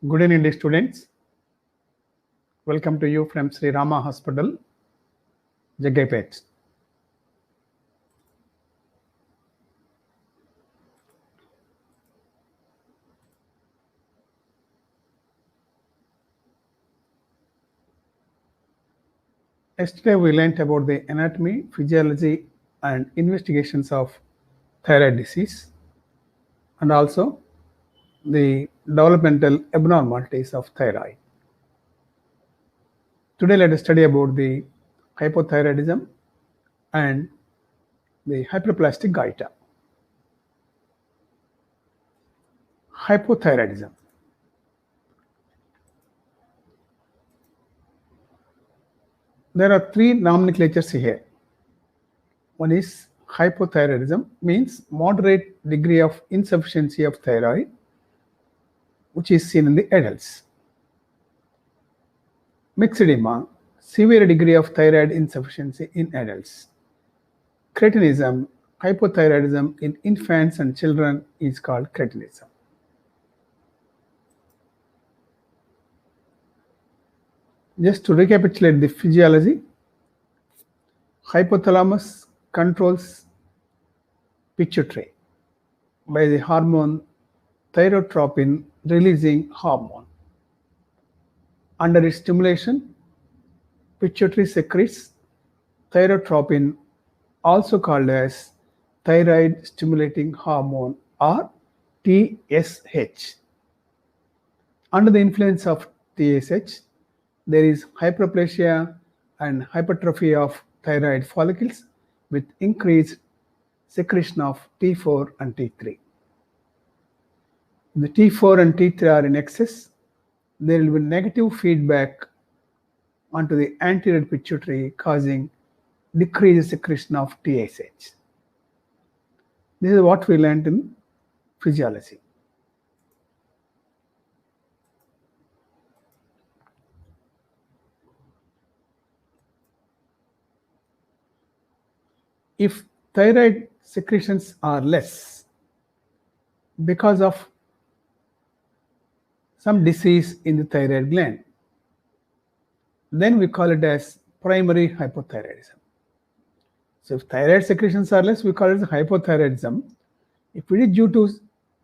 Good evening, dear students. Welcome to you from Sri Rama Hospital, Jagaipet. Yesterday we learnt about the anatomy, physiology and investigations of thyroid disease and also the developmental abnormalities of thyroid. Today let us study about the hypothyroidism and the hyperplastic goiter. Hypothyroidism. There are three nomenclatures here. One is hypothyroidism, means moderate degree of insufficiency of thyroid, which is seen in the adults. Myxedema, severe degree of thyroid insufficiency in adults. Cretinism, hypothyroidism in infants and children is called cretinism. Just to recapitulate the physiology, hypothalamus controls pituitary by the hormone thyrotropin releasing hormone. Under its stimulation, pituitary secretes thyrotropin, also called as thyroid stimulating hormone or TSH. Under the influence of TSH, there is hyperplasia and hypertrophy of thyroid follicles with increased secretion of T4 and T3. If the T4 and T3 are in excess, there will be negative feedback onto the anterior pituitary, causing decreased secretion of TSH. This is what we learned in physiology. If thyroid secretions are less because of some disease in the thyroid gland, then we call it as primary hypothyroidism. So if thyroid secretions are less, we call it hypothyroidism. If it is due to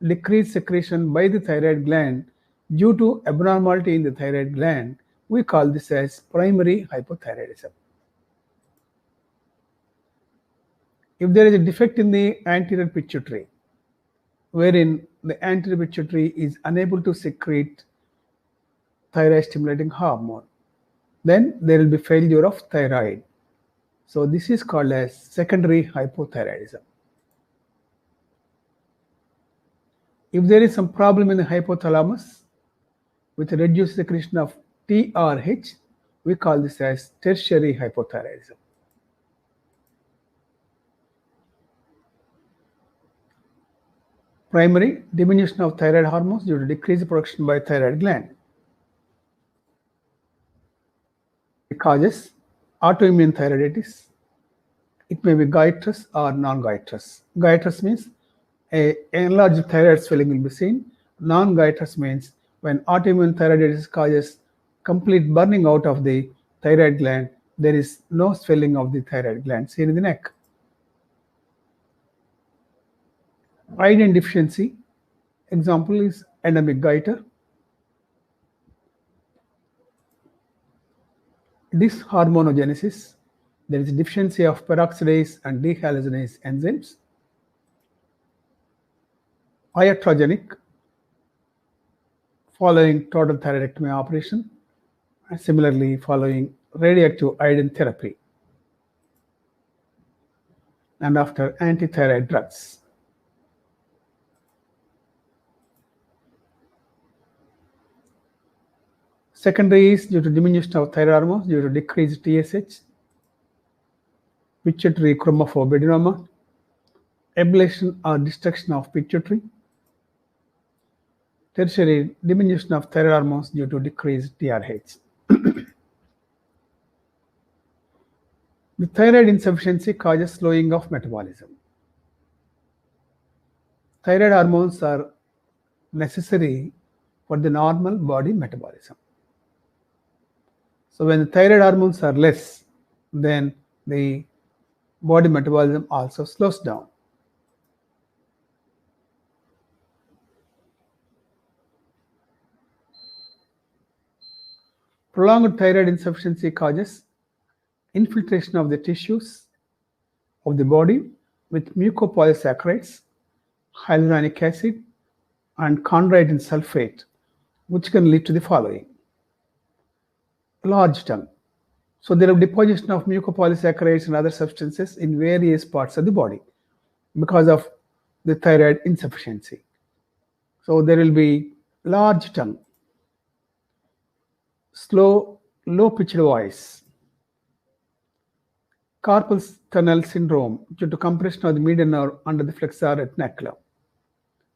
decreased secretion by the thyroid gland due to abnormality in the thyroid gland, we call this as primary hypothyroidism. If there is a defect in the anterior pituitary, wherein the anterior pituitary is unable to secrete thyroid stimulating hormone, then there will be failure of thyroid. So this is called as secondary hypothyroidism. If there is some problem in the hypothalamus with reduced secretion of TRH, we call this as tertiary hypothyroidism. Primary, diminution of thyroid hormones due to decreased production by thyroid gland. It causes autoimmune thyroiditis. It may be goitrous or non-goitrous. Goitrous means an enlarged thyroid swelling will be seen. Non-goitrous means when autoimmune thyroiditis causes complete burning out of the thyroid gland, there is no swelling of the thyroid gland seen in the neck. Iodine deficiency, example is endemic goiter. Dyshormonogenesis, there is deficiency of peroxidase and dehalogenase enzymes. Iatrogenic, following total thyroidectomy operation, and similarly following radioactive iodine therapy and after antithyroid drugs. Secondary is due to diminution of thyroid hormones due to decreased TSH, pituitary chromophoboadenoma, ablation or destruction of pituitary, tertiary diminution of thyroid hormones due to decreased TRH. The thyroid insufficiency causes slowing of metabolism. Thyroid hormones are necessary for the normal body metabolism. So when the thyroid hormones are less, then the body metabolism also slows down. Prolonged thyroid insufficiency causes infiltration of the tissues of the body with mucopolysaccharides, hyaluronic acid, and chondroitin sulfate, which can lead to the following: large tongue. So there are deposition of mucopolysaccharides and other substances in various parts of the body because of the thyroid insufficiency. So there will be large tongue, slow, low-pitched voice, carpal tunnel syndrome due to compression of the median nerve under the flexor retinaculum.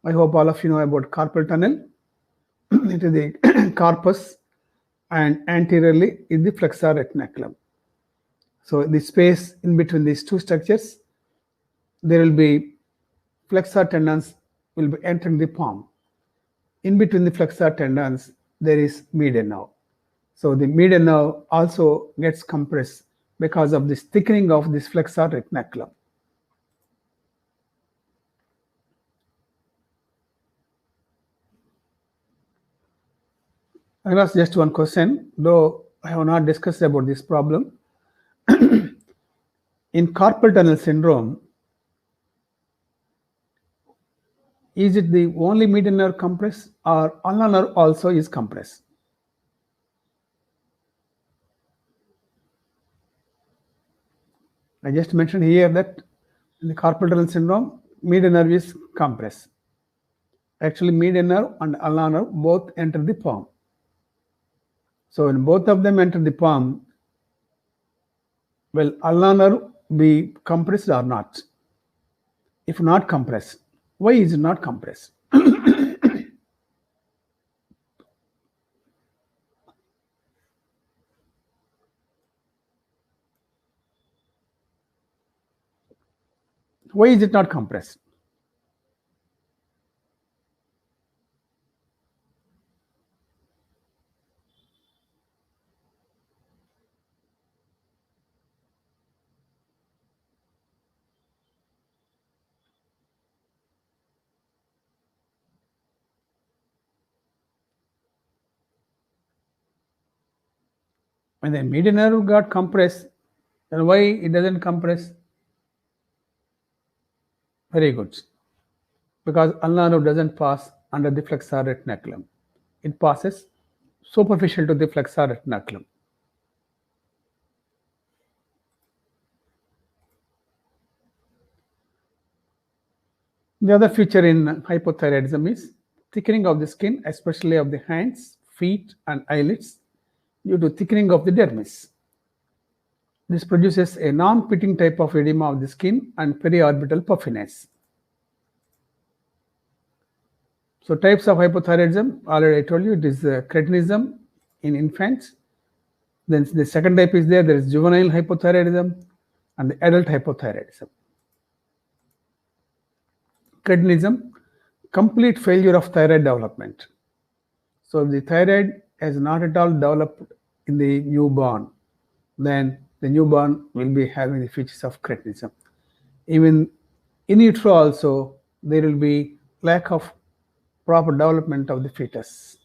I hope all of you know about carpal tunnel. It is the corpus, and anteriorly is the flexor retinaculum. So the space in between these two structures, there will be flexor tendons will be entering the palm. In between the flexor tendons, there is median nerve. So the median nerve also gets compressed because of this thickening of this flexor retinaculum. I will ask just one question, though I have not discussed about this problem. In carpal tunnel syndrome, is it the only median nerve compressed or ulnar nerve also is compressed? I just mentioned here that in the carpal tunnel syndrome, median nerve is compressed. Actually, median nerve and ulnar nerve both enter the palm. So when both of them enter the palm, will ulnar nerve be compressed or not? If not compressed, why is it not compressed? Why is it not compressed? When the median nerve got compressed, then why it doesn't compress? Very good. Because ulnar nerve doesn't pass under the flexor retinaculum. It passes superficial to the flexor retinaculum. The other feature in hypothyroidism is thickening of the skin, especially of the hands, feet, and eyelids, due to thickening of the dermis. This produces a non-pitting type of edema of the skin and periorbital puffiness. So types of hypothyroidism, already I told you, it is cretinism in infants. Then the second type is there is juvenile hypothyroidism and the adult hypothyroidism. Cretinism, complete failure of thyroid development. So if the thyroid has not at all developed in the newborn, then the newborn will be having the features of cretinism. Even in utero also, there will be lack of proper development of the fetus.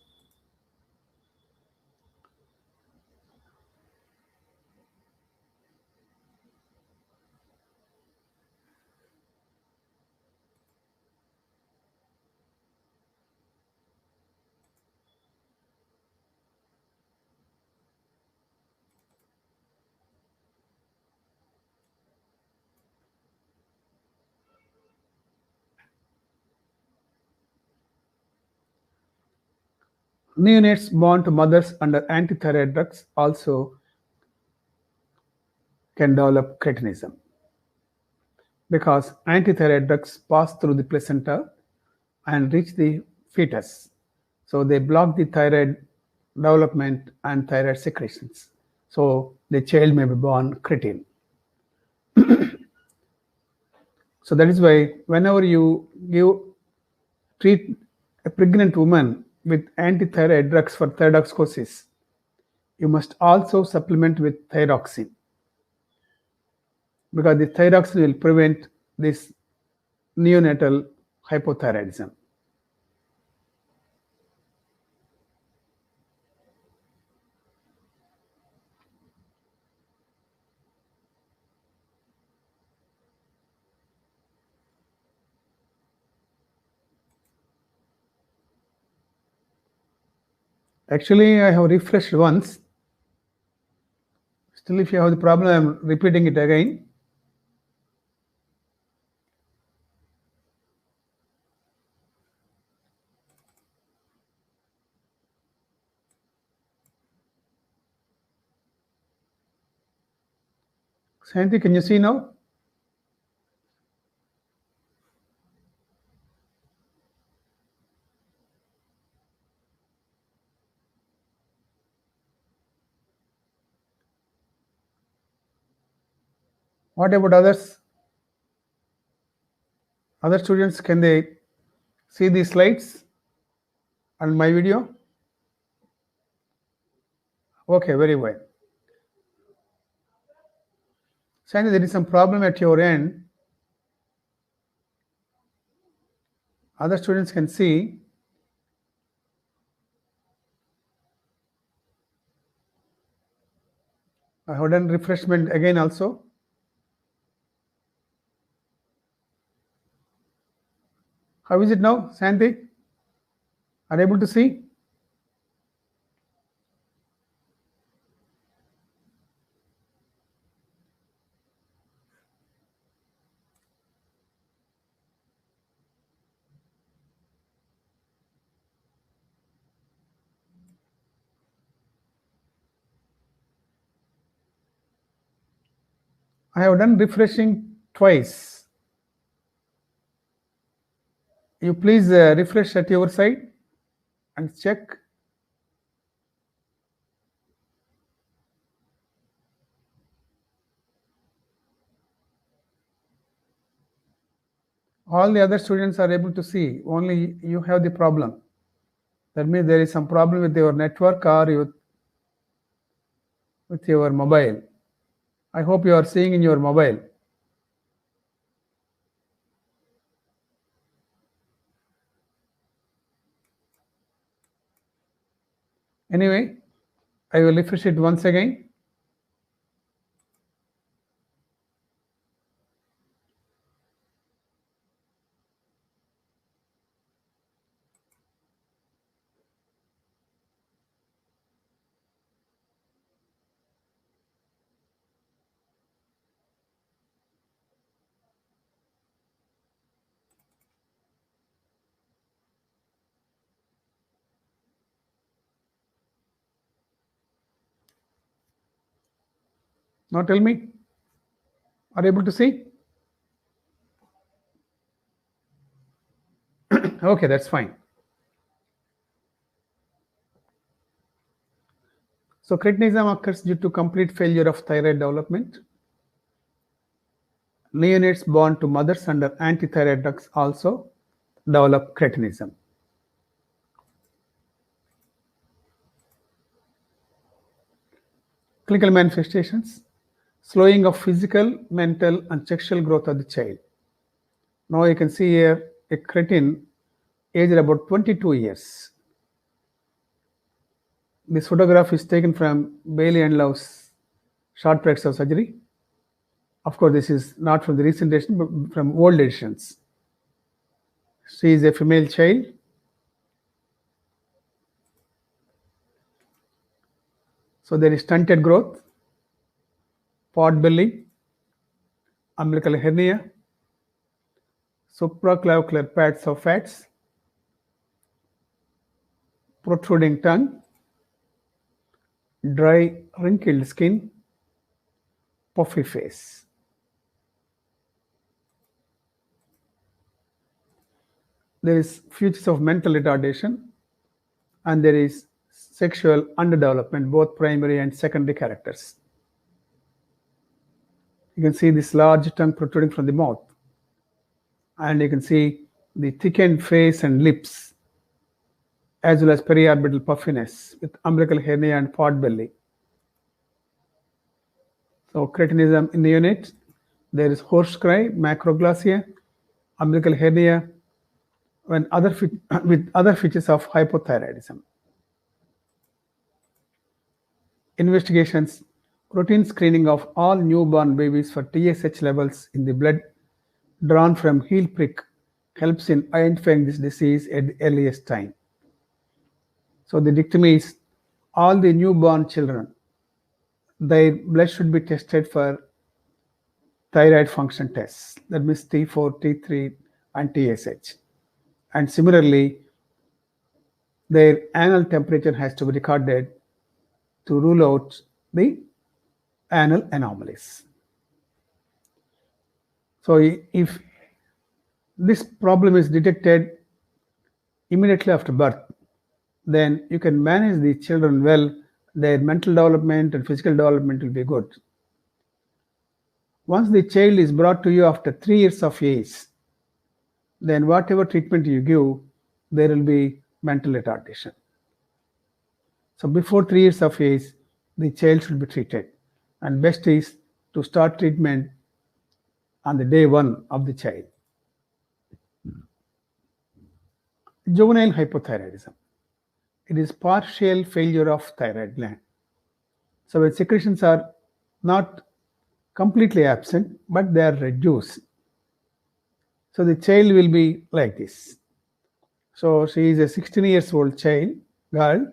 Neonates born to mothers under antithyroid drugs also can develop cretinism because antithyroid drugs pass through the placenta and reach the fetus. So they block the thyroid development and thyroid secretions. So the child may be born cretin. So that is why whenever you treat a pregnant woman with antithyroid drugs for thyroidosis, you must also supplement with thyroxine, because the thyroxine will prevent this neonatal hypothyroidism. Actually, I have refreshed once. Still, if you have the problem, I am repeating it again. Santi, can you see now? What about others? Other students, can they see these slides and my video? Okay, very well. Sandy, there is some problem at your end. Other students can see. I have done refreshment again also. How is it now, Sandy? Are you able to see? I have done refreshing twice. You please refresh at your side and check. All the other students are able to see. Only you have the problem. That means there is some problem with your network or with your mobile. I hope you are seeing in your mobile. Anyway, I will refresh it once again. Now tell me, are you able to see? Okay, that's fine. So cretinism occurs due to complete failure of thyroid development. Neonates born to mothers under antithyroid drugs also develop cretinism. Clinical manifestations: slowing of physical, mental, and sexual growth of the child. Now you can see here a cretin aged about 22 years. This photograph is taken from Bailey and Lowe's short fracture surgery. Of course, this is not from the recent edition, but from old editions. She is a female child. So there is stunted growth, pot belly, umbilical hernia, supraclavicular pads of fats, protruding tongue, dry, wrinkled skin, puffy face. There is features of mental retardation, and there is sexual underdevelopment, both primary and secondary characters. You can see this large tongue protruding from the mouth, and you can see the thickened face and lips. as well as periorbital puffiness with umbilical hernia and pot belly. So cretinism in the unit, there is horse cry, macroglossia, umbilical hernia, when with other features of hypothyroidism. Investigations, routine screening of all newborn babies for TSH levels in the blood drawn from heel prick helps in identifying this disease at the earliest time. So the dictum is all the newborn children, their blood should be tested for thyroid function tests, that means T4, T3, and TSH. And similarly, their anal temperature has to be recorded to rule out the anal anomalies. So if this problem is detected immediately after birth, then you can manage the children well, their mental development and physical development will be good. Once the child is brought to you after 3 years of age, then whatever treatment you give, there will be mental retardation. So before 3 years of age, the child should be treated. And best is to start treatment on the day 1 of the child. Juvenile hypothyroidism. It is partial failure of thyroid gland. So when secretions are not completely absent, but they are reduced. So the child will be like this. So she is a 16 years old child, girl.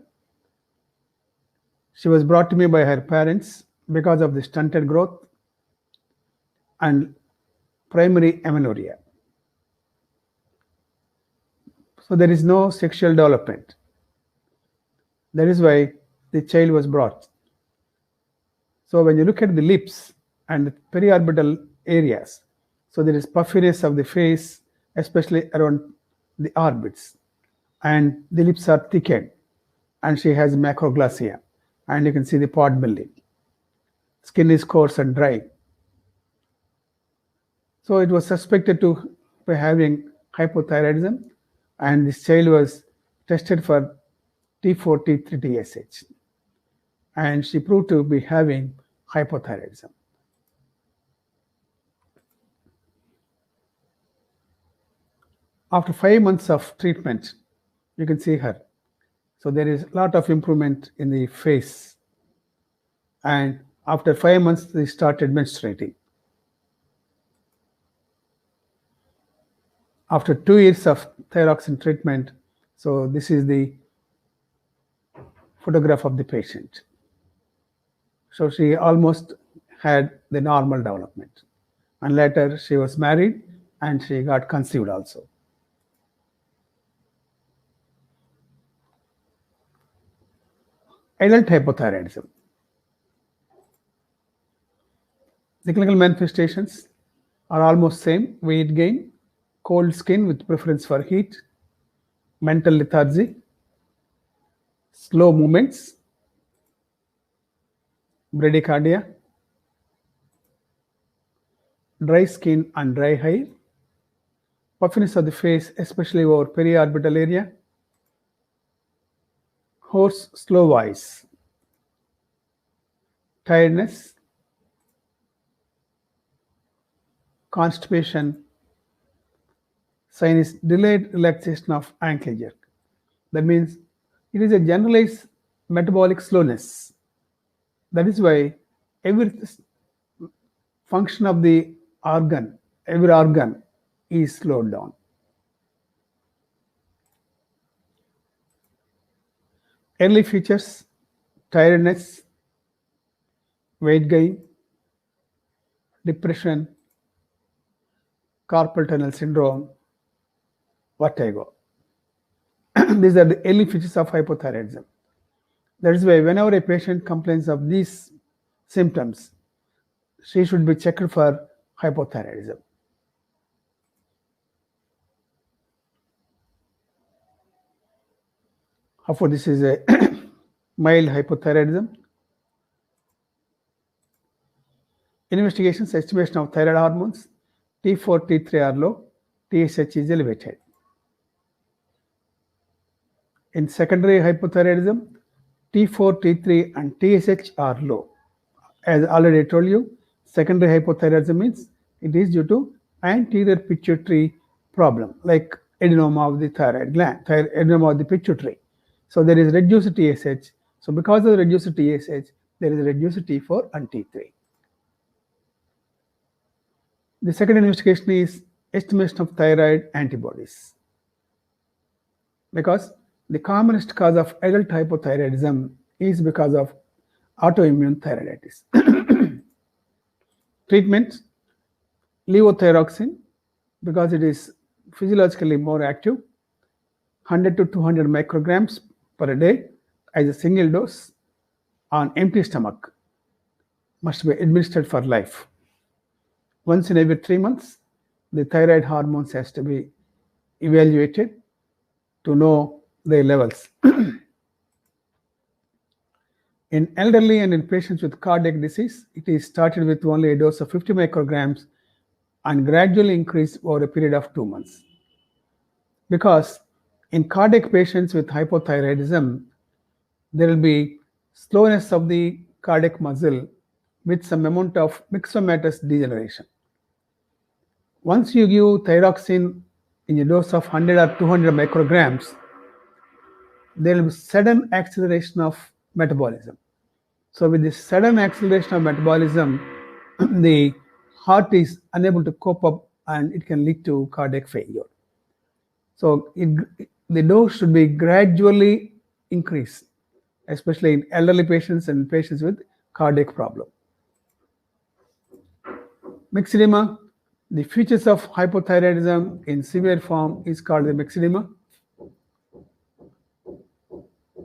She was brought to me by her parents because of the stunted growth and primary amenorrhea. So there is no sexual development. That is why the child was brought. So when you look at the lips and the periorbital areas, so there is puffiness of the face, especially around the orbits, and the lips are thickened, and she has macroglossia, and you can see the pot belly. Skin is coarse and dry. So it was suspected to be having hypothyroidism, and this child was tested for T4, T3, TSH, and she proved to be having hypothyroidism. After 5 months of treatment, you can see her. So there is a lot of improvement in the face. And after 5 months, they started menstruating. After 2 years of thyroxine treatment, so this is the photograph of the patient. So she almost had the normal development. And later she was married and she got conceived also. Adult hypothyroidism. The clinical manifestations are almost same: weight gain, cold skin with preference for heat, mental lethargy, slow movements, bradycardia, dry skin and dry hair, puffiness of the face, especially over periorbital area, hoarse, slow voice, tiredness, constipation, sign is delayed relaxation of ankle jerk. That means it is a generalized metabolic slowness. That is why every function of the organ, every organ is slowed down. Early features: tiredness, weight gain, depression, carpal tunnel syndrome, vertigo. These are the early features of hypothyroidism. That is why whenever a patient complains of these symptoms, she should be checked for hypothyroidism. However, this is a mild hypothyroidism. Investigations, estimation of thyroid hormones: T4, T3 are low, TSH is elevated. In secondary hypothyroidism, T4, T3, and TSH are low. As already I told you, secondary hypothyroidism means it is due to anterior pituitary problem, like adenoma of the thyroid gland, adenoma of the pituitary. So there is reduced TSH. So because of reduced TSH, there is reduced T4 and T3. The second investigation is estimation of thyroid antibodies, because the commonest cause of adult hypothyroidism is because of autoimmune thyroiditis. Treatment: levothyroxine, because it is physiologically more active, 100 to 200 micrograms per day as a single dose on empty stomach, must be administered for life. Once in every 3 months, the thyroid hormones has to be evaluated to know their levels. In elderly and in patients with cardiac disease, it is started with only a dose of 50 micrograms and gradually increased over a period of 2 months. Because in cardiac patients with hypothyroidism, there will be slowness of the cardiac muscle with some amount of myxomatous degeneration. Once you give thyroxine in a dose of 100 or 200 micrograms, there will be sudden acceleration of metabolism. So with this sudden acceleration of metabolism, the heart is unable to cope up and it can lead to cardiac failure. So the dose should be gradually increased, especially in elderly patients and patients with cardiac problem. Myxedema, the features of hypothyroidism in severe form is called the myxedema.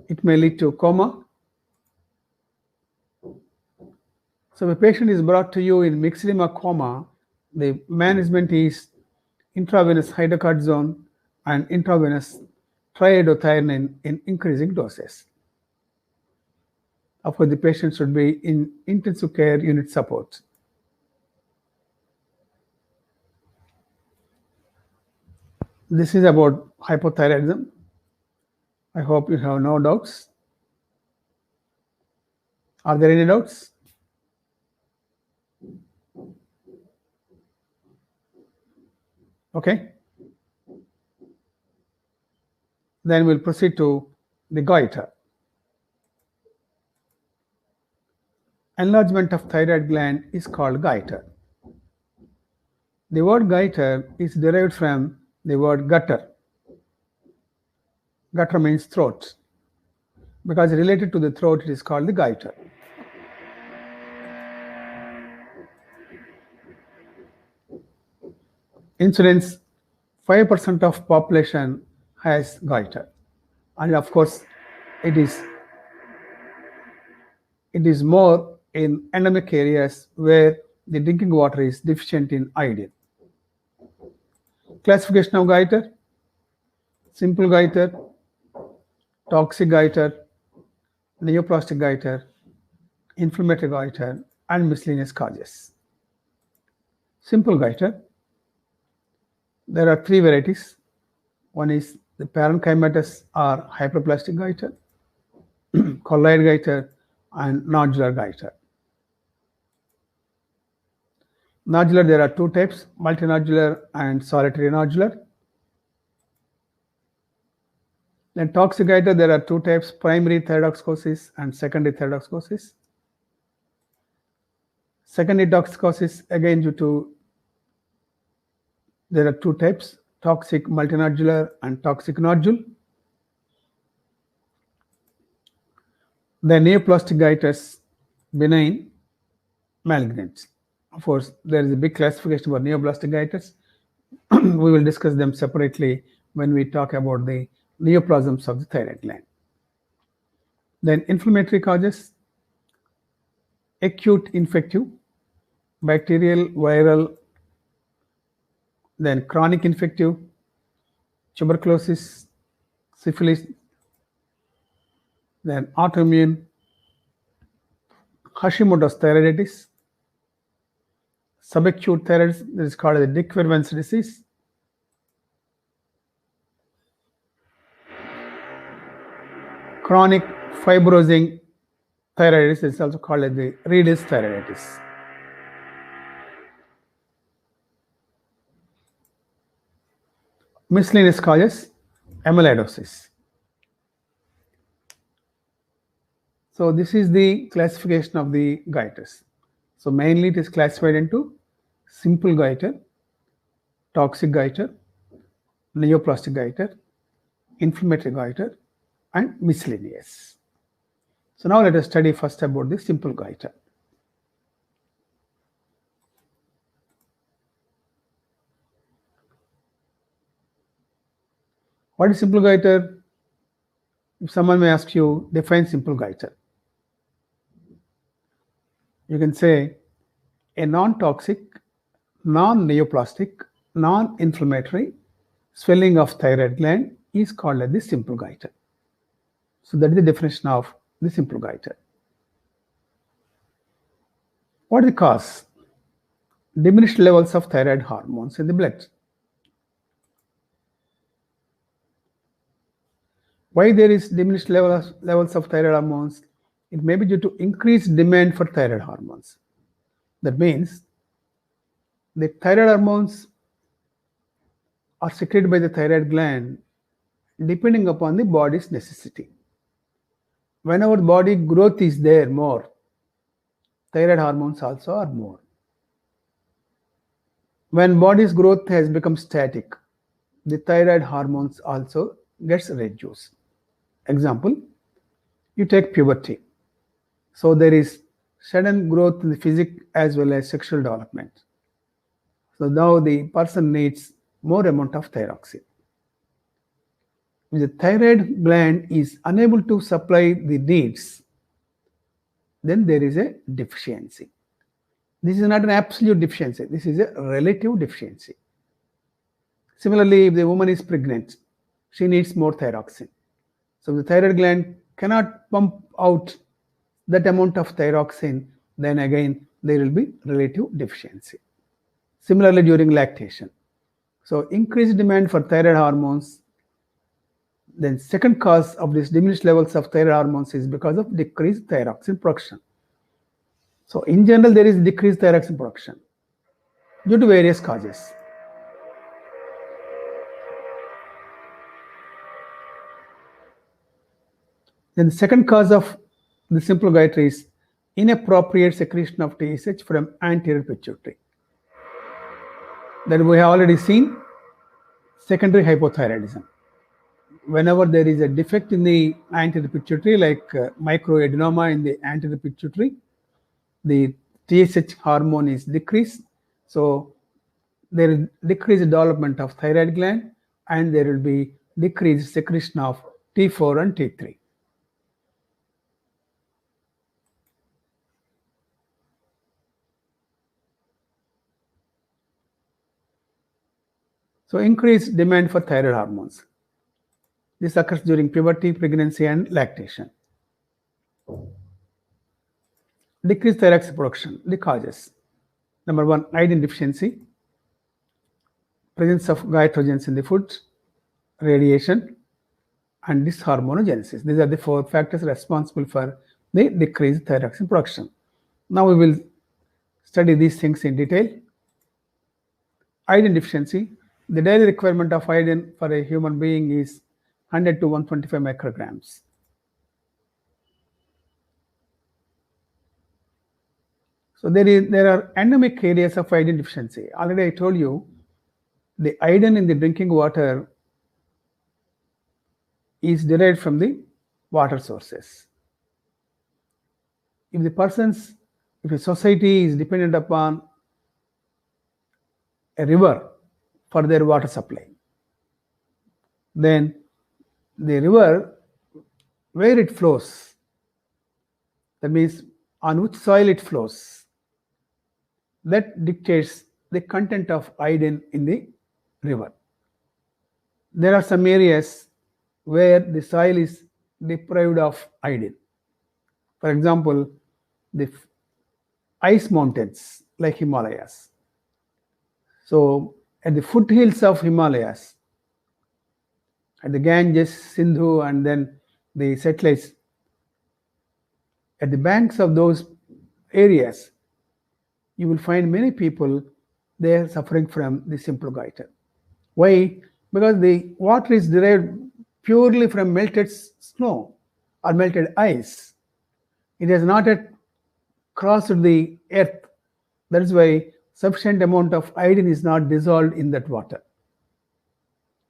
It may lead to coma. So if a patient is brought to you in myxedema coma, the management is intravenous hydrocortisone and intravenous triiodothyronine in increasing doses. Of course, the patient should be in intensive care unit support. This is about hypothyroidism. I hope you have no doubts. Are there any doubts? Okay. Then we'll proceed to the goitre. Enlargement of thyroid gland is called goitre. The word goitre is derived from the word gutter. Gutter means throat. Because related to the throat, it is called the goitre. Incidence: 5% of population has goitre, and of course, it is more in endemic areas where the drinking water is deficient in iodine. Classification of goitre: simple goitre, toxic goitre, neoplastic goitre, inflammatory goitre, and miscellaneous causes. Simple goitre, there are 3 varieties. One is the parenchymatous or hyperplastic goitre, colloid goitre, and nodular goitre. Nodular, there are 2 types, multinodular and solitary nodular. Then toxic goitre, there are 2 types, primary thyrotoxicosis and secondary thyrotoxicosis. Secondary toxicosis, again due to, there are 2 types, toxic multinodular and toxic nodule. The neoplastic goitres, benign, malignant. Of course, there is a big classification for neoplastic goitres. We will discuss them separately when we talk about the neoplasms of the thyroid gland. Then inflammatory causes: acute infective, bacterial, viral, then chronic infective, tuberculosis, syphilis, then autoimmune, Hashimoto's thyroiditis, subacute thyroiditis, that is called the Dick-Verwens disease. chronic fibrosing thyroiditis is also called as the Reed's thyroiditis. Miscellaneous causes, amyloidosis. So this is the classification of the goitres. So mainly it is classified into simple goiter, toxic goiter, neoplastic goiter, inflammatory goiter, and miscellaneous. So now let us study first about the simple goiter. What is simple goiter? If someone may ask you, define simple goiter. You can say a non-toxic, non-neoplastic, non-inflammatory swelling of thyroid gland is called as the simple goiter. So that is the definition of the simple goiter. What is the cause? Diminished levels of thyroid hormones in the blood. Why there is diminished levels of thyroid hormones? It may be due to increased demand for thyroid hormones. That means the thyroid hormones are secreted by the thyroid gland depending upon the body's necessity. Whenever body growth is there more, thyroid hormones also are more. When body's growth has become static, the thyroid hormones also gets reduced. Example, you take puberty. So there is sudden growth in the physique as well as sexual development. So now the person needs more amount of thyroxine. If the thyroid gland is unable to supply the needs, then there is a deficiency. This is not an absolute deficiency. This is a relative deficiency. Similarly, if the woman is pregnant, she needs more thyroxine. So if the thyroid gland cannot pump out that amount of thyroxine, then again there will be relative deficiency. Similarly, during lactation. So increased demand for thyroid hormones. Then second cause of this diminished levels of thyroid hormones is because of decreased thyroxine production. So in general, there is decreased thyroxine production due to various causes. Then the second cause of the simple goiter is inappropriate secretion of TSH from anterior pituitary. That we have already seen secondary hypothyroidism. Whenever there is a defect in the anterior pituitary, like microadenoma in the anterior pituitary, the TSH hormone is decreased. So there is decreased development of thyroid gland and there will be decreased secretion of T4 and T3. So increased demand for thyroid hormones. This occurs during puberty, pregnancy, and lactation. Decreased thyroxine production, the causes. Number one, iodine deficiency, presence of goitrogens in the food, radiation, and dishormonogenesis. These are the four factors responsible for the decreased thyroxine production. Now we will study these things in detail. Iodine deficiency. The daily requirement of iodine for a human being is 100 to 125 micrograms. So there are endemic areas of iodine deficiency. Already I told you the iodine in the drinking water is derived from the water sources. If a society is dependent upon a river for their water supply, then the river, where it flows, that means on which soil it flows, that dictates the content of iodine in the river. There are some areas where the soil is deprived of iodine. For example, the ice mountains like Himalayas. So at the foothills of Himalayas, at the Ganges, Sindhu, and then the satellites at the banks of those areas, you will find many people they are suffering from the simple goiter. Why? Because the water is derived purely from melted snow or melted ice. It has not yet crossed the earth. That is why sufficient amount of iodine is not dissolved in that water.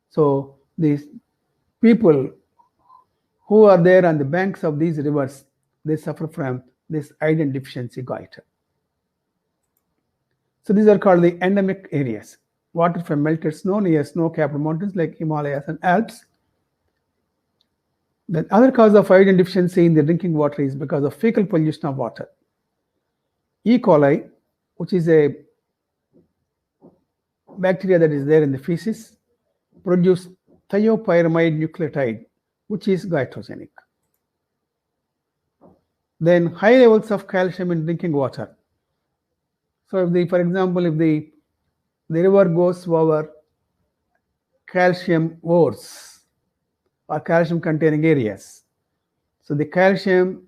So these people who are there on the banks of these rivers, they suffer from this iodine deficiency goiter. So these are called the endemic areas. Water from melted snow near snow-capped mountains like Himalayas and Alps. The other cause of iodine deficiency in the drinking water is because of fecal pollution of water. E. coli, which is a bacteria that is there in the feces, produce thiopyramide nucleotide, which is goitrogenic. Then high levels of calcium in drinking water. So for example, if the river goes over calcium ores or calcium containing areas, so the calcium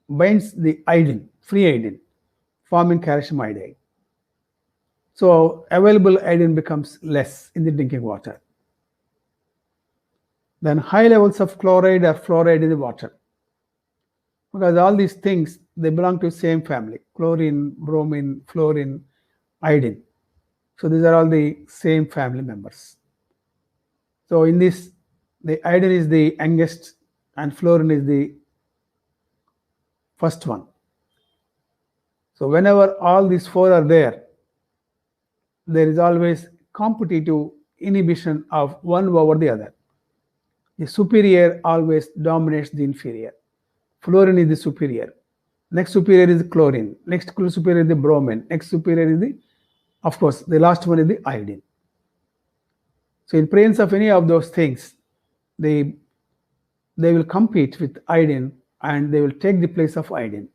binds the iodine, free iodine, forming calcium iodide. So available iodine becomes less in the drinking water. Then high levels of chloride or fluoride in the water. Because all these things, they belong to the same family: chlorine, bromine, fluorine, iodine. So these are all the same family members. So in this, the iodine is the youngest and fluorine is the first one. So whenever all these four are there is always competitive inhibition of one over the other. The superior always dominates the inferior. Fluorine is the superior. Next superior is the chlorine. Next superior is the bromine. Next superior is the, of course, the last one is the iodine. So in presence of any of those things, they will compete with iodine and they will take the place of iodine.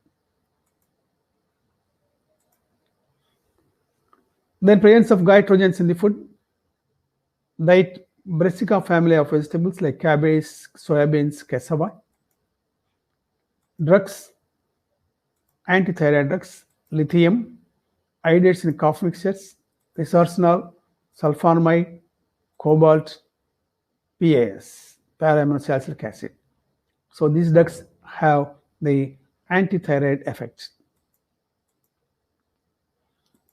Then presence of goitrogens in the food. Diet brassica family of vegetables like cabbage, soybeans, cassava. Drugs, antithyroid drugs, lithium, iodates in cough mixtures, resorcinol, sulfonamide, cobalt, PAS, para-aminosalicylic acid. So these drugs have the antithyroid effect.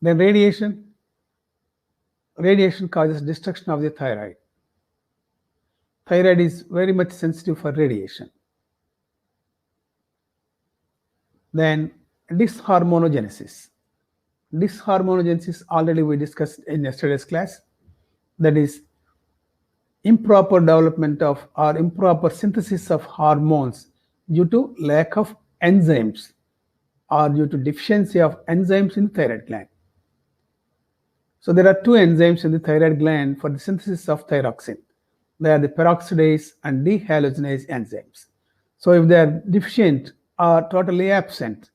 Then radiation. Radiation causes destruction of the thyroid. Thyroid is very much sensitive for radiation. Then dysharmonogenesis. Dysharmonogenesis already we discussed in yesterday's class. That is improper development of or improper synthesis of hormones due to lack of enzymes or due to deficiency of enzymes in the thyroid gland. So there are two enzymes in the thyroid gland for the synthesis of thyroxine. They are the peroxidase and dehalogenase enzymes. So if they are deficient or totally absent,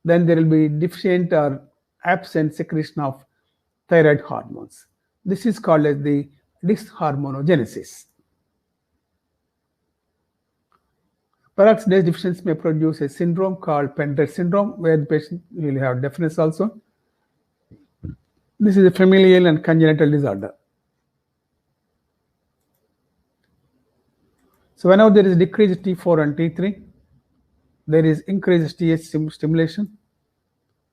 then there will be deficient or absent secretion of thyroid hormones. This is called as the dysharmonogenesis. Peroxidase deficiency may produce a syndrome called Pendred syndrome, where the patient will have deafness also. This is a familial and congenital disorder. So whenever there is decreased T4 and T3, there is increased TH stimulation,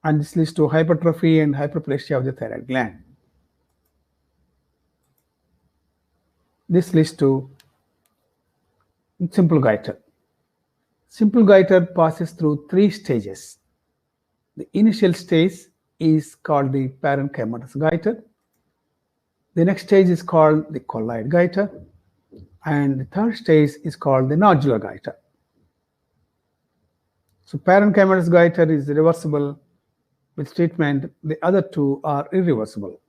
and this leads to hypertrophy and hyperplasia of the thyroid gland. This leads to simple goiter. Simple goiter passes through three stages. The initial stage is called the parenchymatous goiter. The next stage is called the colloid goiter, and the third stage is called the nodular goiter. So parenchymatous goiter is reversible with treatment. The other two are irreversible.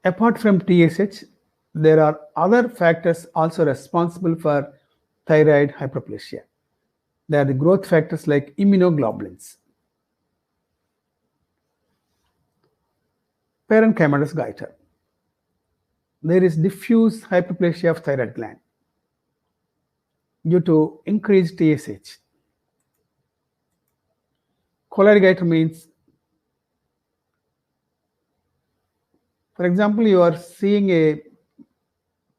Apart from TSH, there are other factors also responsible for thyroid hyperplasia. They are the growth factors like immunoglobulins. Parenchymatous goiter. there is diffuse hyperplasia of thyroid gland due to increased TSH. Colloid goitre means, for example, you are seeing a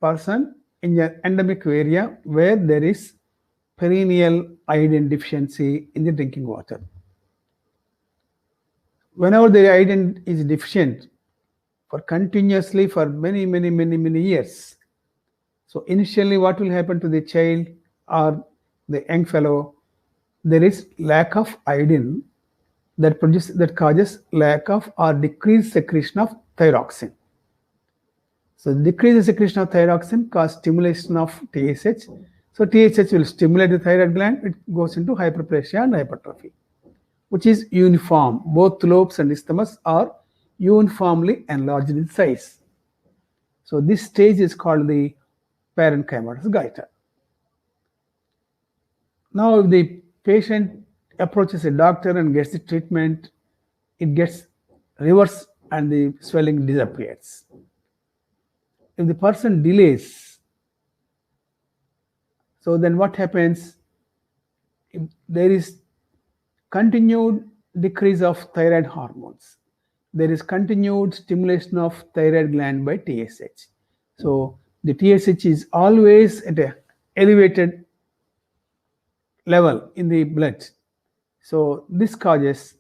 person in an endemic area where there is perennial iodine deficiency in the drinking water. Whenever the iodine is deficient for continuously for many years, so initially what will happen to the child or the young fellow? There is lack of iodine that causes lack of or decreased secretion of thyroxine. So decreased secretion of thyroxine causes stimulation of TSH. So TSH will stimulate the thyroid gland. It goes into hyperplasia and hypertrophy, which is uniform. Both lobes and isthmus are uniformly enlarged in size. So this stage is called the parenchymatous goiter. Now, if the patient approaches a doctor and gets the treatment, it gets reversed and the swelling disappears. If the person delays, so then what happens? If there is continued decrease of thyroid hormones, there is continued stimulation of thyroid gland by TSH. So the TSH is always at an elevated level in the blood. So this causes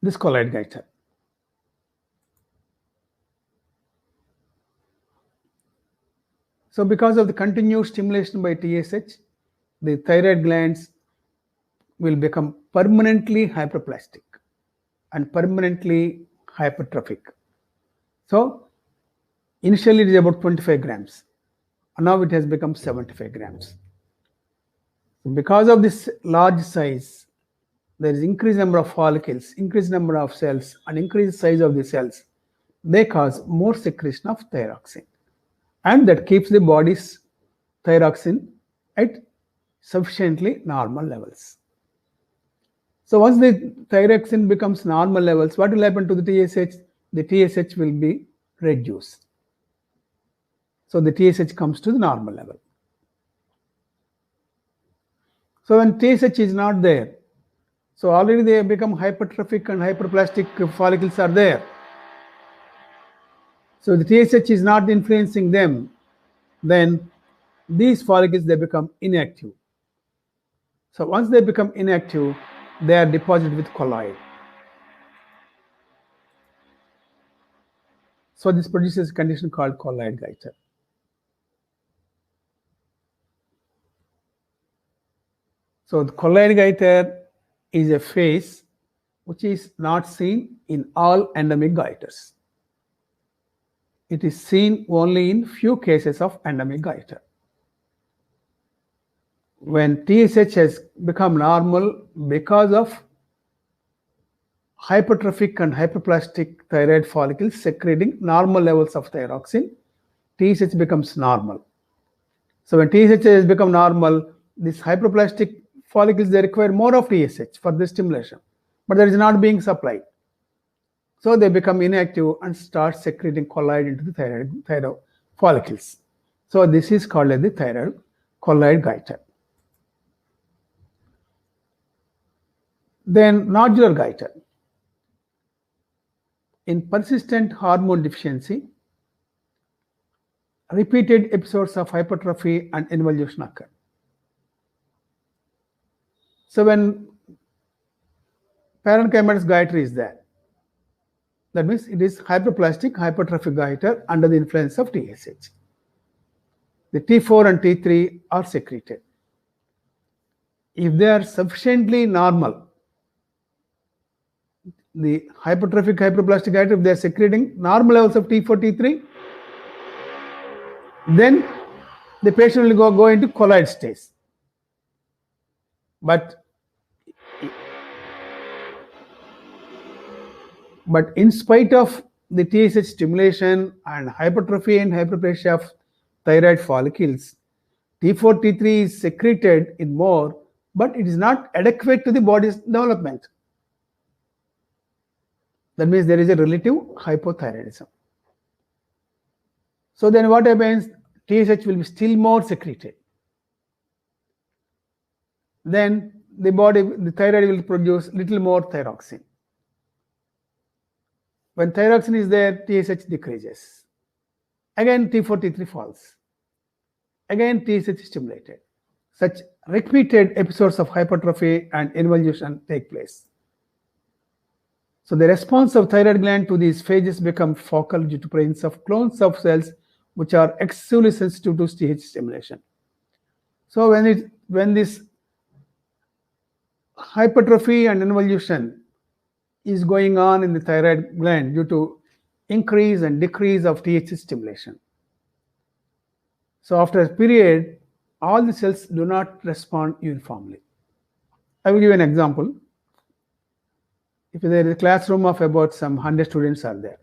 this colloid goiter. So because of the continued stimulation by TSH, the thyroid glands will become permanently hyperplastic and permanently hypertrophic. So initially it is about 25 grams, and now it has become 75 grams. So because of this large size, there is increased number of follicles, increased number of cells, and increased size of the cells. They cause more secretion of thyroxine, and that keeps the body's thyroxine at sufficiently normal levels. So once the thyroxine becomes normal levels, what will happen to the TSH? The TSH will be reduced. So the TSH comes to the normal level. So when TSH is not there, so already they have become hypertrophic and hyperplastic follicles are there. So the TSH is not influencing them, then these follicles, they become inactive. So once they become inactive, they are deposited with colloid. So this produces a condition called colloid goiter. So the colloid goiter is a phase which is not seen in all endemic goiters. It is seen only in few cases of endemic goiter. When TSH has become normal because of hypertrophic and hyperplastic thyroid follicles secreting normal levels of thyroxine, TSH becomes normal. So when TSH has become normal, these hyperplastic follicles, they require more of TSH for the stimulation, but that is not being supplied. So they become inactive and start secreting colloid into the thyroid follicles. So this is called as the thyroid colloid goiter. Then nodular goiter. In persistent hormone deficiency, repeated episodes of hypertrophy and involution occur. So when parenchymatous goiter is there, that means it is hyperplastic hypertrophic goiter under the influence of TSH. The T4 and T3 are secreted. If they are sufficiently normal, the hypertrophic hyperplastic goiter, if they are secreting normal levels of T4, T3, then the patient will go into colloid stage. But in spite of the TSH stimulation and hypertrophy and hyperplasia of thyroid follicles, T4, T3 is secreted in more, but it is not adequate to the body's development. That means there is a relative hypothyroidism. So then what happens? TSH will be still more secreted. Then the thyroid will produce little more thyroxine. When thyroxine is there, TSH decreases. Again T4, T3 falls. Again TSH is stimulated. Such repeated episodes of hypertrophy and involution take place. So the response of thyroid gland to these phases become focal due to presence of clones of cells which are excessively sensitive to TSH stimulation. So when this hypertrophy and involution is going on in the thyroid gland due to increase and decrease of TSH stimulation. So after a period, all the cells do not respond uniformly. I will give an example. If there is a classroom of about some 100 students are there,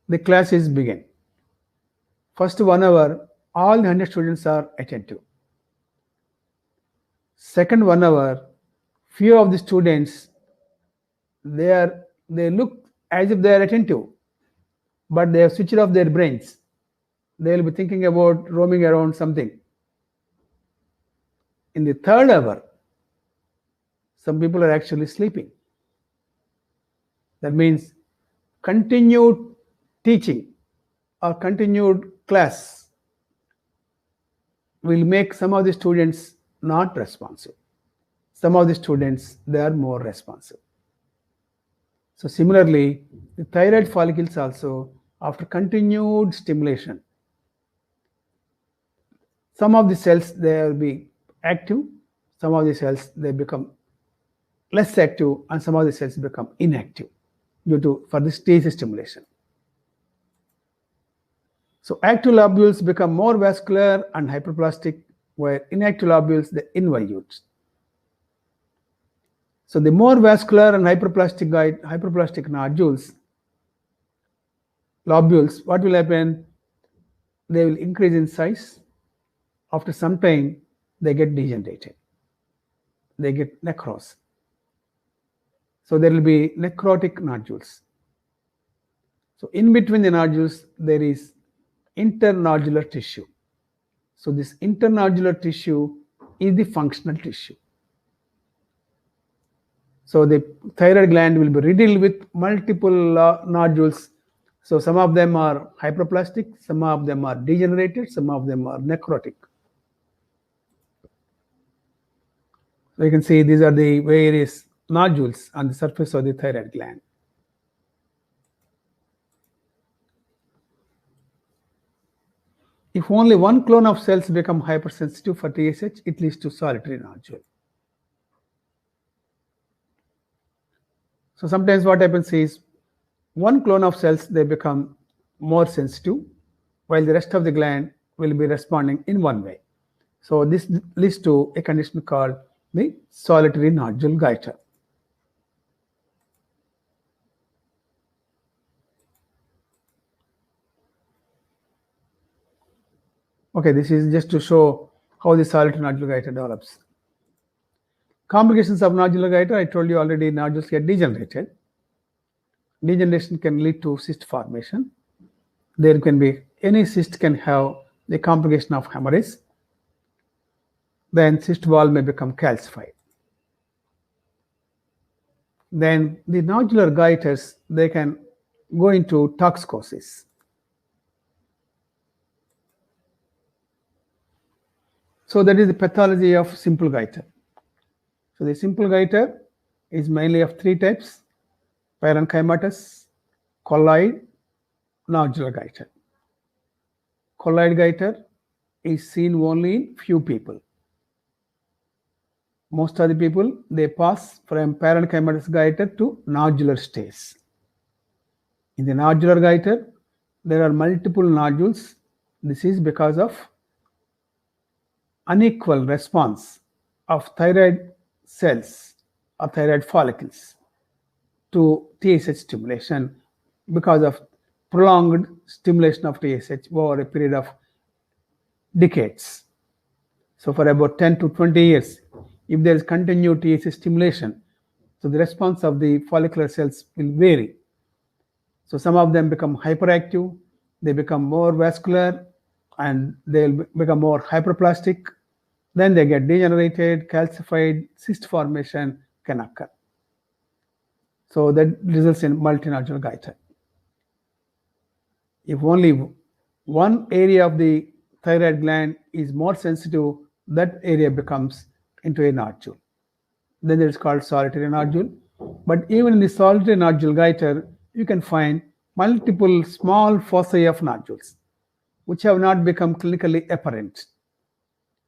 the class is begin. First 1 hour, all the 100 students are attentive. Second 1 hour, few of the students, they look as if they are attentive, but they have switched off their brains. They will be thinking about roaming around something. In the third hour, some people are actually sleeping. That means continued teaching or continued class will make some of the students not responsive. Some of the students, they are more responsive. So similarly, the thyroid follicles also, after continued stimulation, some of the cells, they will be active, some of the cells, they become less active, and some of the cells become inactive for this TSH stimulation. So active lobules become more vascular and hyperplastic, where inactive lobules, they involute. So the more vascular and hyperplastic lobules, what will happen? They will increase in size. After some time, they get degenerated. They get necrose. So there will be necrotic nodules. So in between the nodules, there is internodular tissue. So this internodular tissue is the functional tissue. So the thyroid gland will be riddled with multiple nodules. So some of them are hyperplastic, some of them are degenerated, some of them are necrotic. So you can see these are the various nodules on the surface of the thyroid gland. If only one clone of cells become hypersensitive for TSH, it leads to solitary nodule. So sometimes what happens is one clone of cells, they become more sensitive, while the rest of the gland will be responding in one way. So this leads to a condition called the solitary nodule goitre. Okay, this is just to show how the solitary nodular goitre develops. Complications of nodular goitre, I told you already, nodules get degenerated. Degeneration can lead to cyst formation. There can be, any cyst can have the complication of hemorrhage. Then cyst wall may become calcified. Then the nodular goitres, they can go into toxicosis. So that is the pathology of simple goitre. So the simple goitre is mainly of 3 types: parenchymatous, colloid, nodular goitre. Colloid goitre is seen only in few people. Most of the people, they pass from parenchymatous goitre to nodular stage. In the nodular goitre, there are multiple nodules. This is because of unequal response of thyroid cells or thyroid follicles to TSH stimulation because of prolonged stimulation of TSH over a period of decades. So for about 10 to 20 years, if there is continued TSH stimulation, so the response of the follicular cells will vary. So some of them become hyperactive, they become more vascular, and they'll become more hyperplastic. Then they get degenerated, calcified, cyst formation can occur. So that results in multinodular goiter. If only one area of the thyroid gland is more sensitive, that area becomes into a nodule. Then it's called solitary nodule. But even in the solitary nodule goiter, you can find multiple small foci of nodules, which have not become clinically apparent.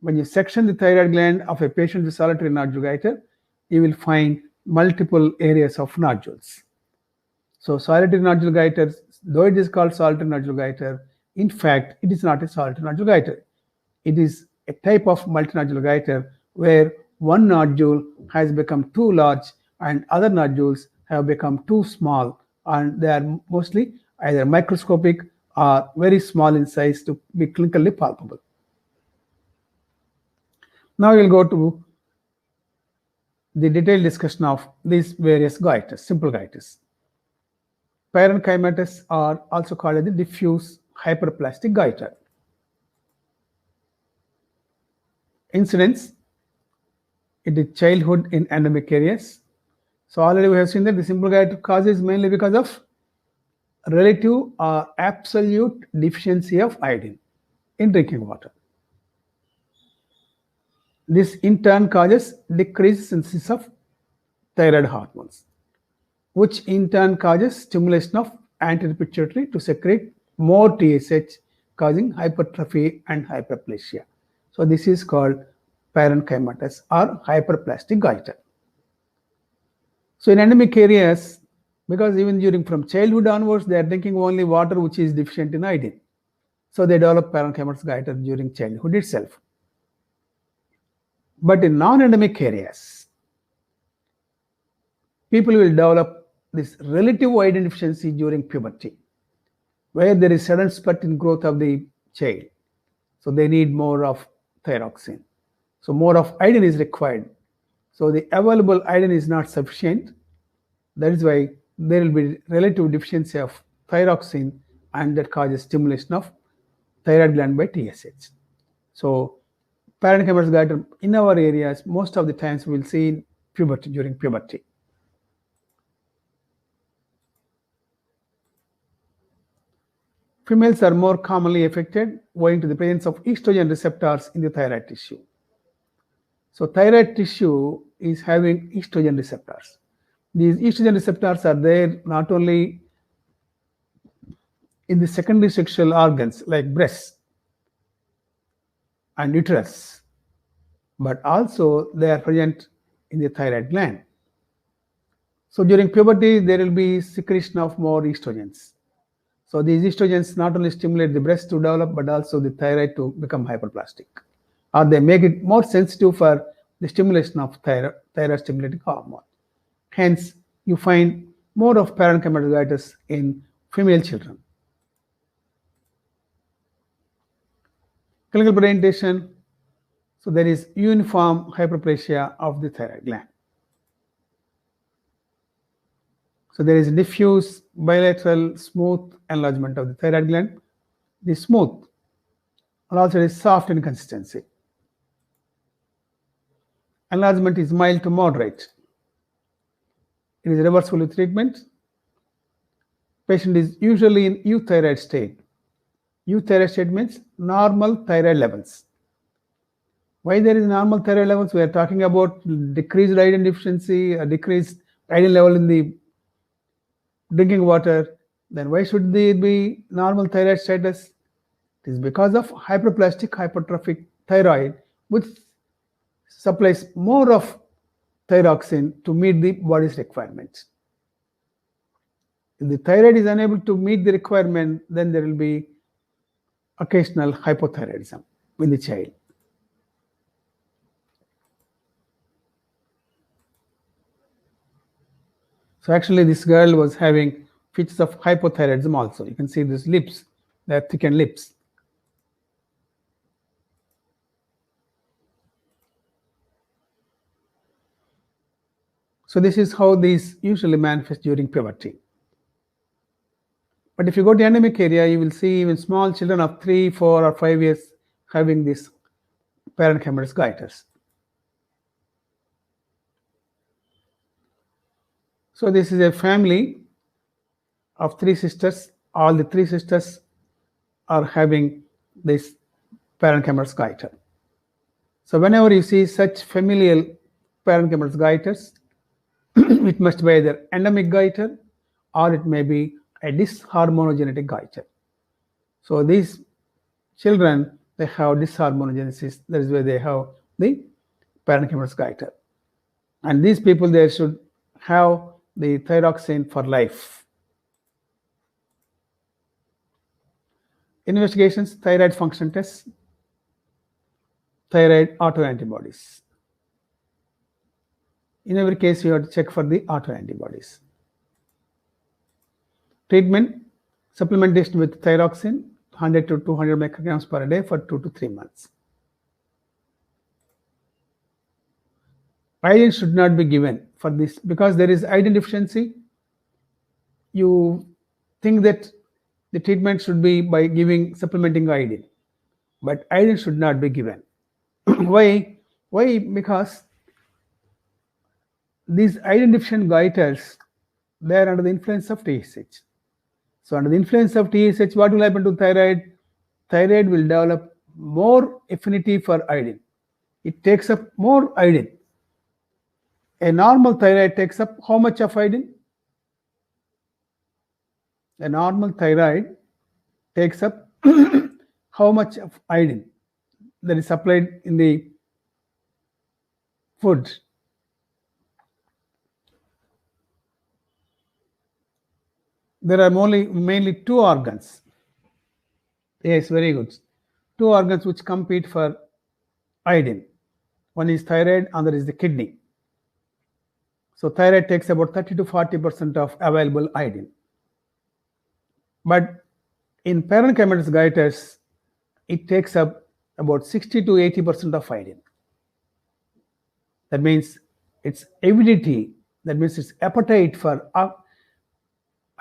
When you section the thyroid gland of a patient with solitary nodule goiter, you will find multiple areas of nodules. So solitary nodule goiter, though it is called solitary nodule goiter, in fact, it is not a solitary nodule goiter. It is a type of multinodular goiter where one nodule has become too large and other nodules have become too small, and they are mostly either microscopic or very small in size to be clinically palpable. Now we'll go to the detailed discussion of these various goiters, simple goiters. Parenchymatous are also called as the diffuse hyperplastic goiter. Incidence, it is childhood in endemic areas. So already we have seen that the simple goiter causes mainly because of relative or absolute deficiency of iodine in drinking water. This in turn causes decreased synthesis of thyroid hormones, which in turn causes stimulation of anti-pituitary to secrete more TSH, causing hypertrophy and hyperplasia. So this is called parenchymatous or hyperplastic goiter. So in endemic areas, because even during from childhood onwards, they are drinking only water which is deficient in iodine. So they develop parenchymatous goiter during childhood itself. But in non-endemic areas, people will develop this relative iodine deficiency during puberty, where there is sudden spurt in growth of the child. So they need more of thyroxine. So more of iodine is required. So the available iodine is not sufficient. That is why there will be relative deficiency of thyroxine, and that causes stimulation of thyroid gland by TSH. So parenchymatous goiter in our areas, most of the times we will see in puberty, during puberty. Females are more commonly affected owing to the presence of estrogen receptors in the thyroid tissue. So thyroid tissue is having estrogen receptors. These estrogen receptors are there not only in the secondary sexual organs like breasts and uterus, but also they are present in the thyroid gland. So during puberty, there will be secretion of more estrogens. So these estrogens not only stimulate the breast to develop, but also the thyroid to become hyperplastic, or they make it more sensitive for the stimulation of thyroid stimulating hormone. Hence, you find more of parenchymatous goiters in female children. Clinical presentation. So there is uniform hyperplasia of the thyroid gland. So there is diffuse bilateral smooth enlargement of the thyroid gland. The smooth and also it is soft in consistency. Enlargement is mild to moderate. It is reversible with treatment. Patient is usually in euthyroid state. Euthyroid state means normal thyroid levels. Why there is normal thyroid levels? We are talking about decreased iodine deficiency, a decreased iodine level in the drinking water. Then why should there be normal thyroid status? It is because of hyperplastic hypertrophic thyroid, which supplies more of thyroxine to meet the body's requirements. If the thyroid is unable to meet the requirement, then there will be occasional hypothyroidism in the child. So actually this girl was having features of hypothyroidism also. You can see these lips, they are thickened lips. So this is how these usually manifest during puberty. But if you go to endemic area, you will see even small children of 3, 4, or 5 years having these parenchymatous goitres. So this is a family of 3 sisters. All the 3 sisters are having this parenchymatous goiter. So whenever you see such familial parenchymatous goiters, it must be either endemic goiter or it may be a disharmonogenetic goiter. So these children, they have disharmonogenesis. That is why they have the parenchymatous goiter. And these people, they should have the thyroxine for life. Investigations: thyroid function tests, thyroid autoantibodies. In every case, you have to check for the autoantibodies. Treatment: supplementation with thyroxine, 100 to 200 micrograms per day for 2 to 3 months. Iodine should not be given for this because there is iodine deficiency. You think that the treatment should be by giving supplementing iodine, but iodine should not be given. Why? Why? Because these iodine deficient goiters, they are under the influence of TSH. So under the influence of TSH, what will happen to thyroid? Thyroid will develop more affinity for iodine. It takes up more iodine. A normal thyroid takes up how much of iodine? A normal thyroid takes up how much of iodine that is supplied in the food? There are mainly 2 organs. Yes, very good. 2 organs which compete for iodine. One is thyroid, other is the kidney. So thyroid takes about 30 to 40% of available iodine. But in parenchymatous goiters, it takes up about 60 to 80% of iodine. That means its avidity, that means its appetite for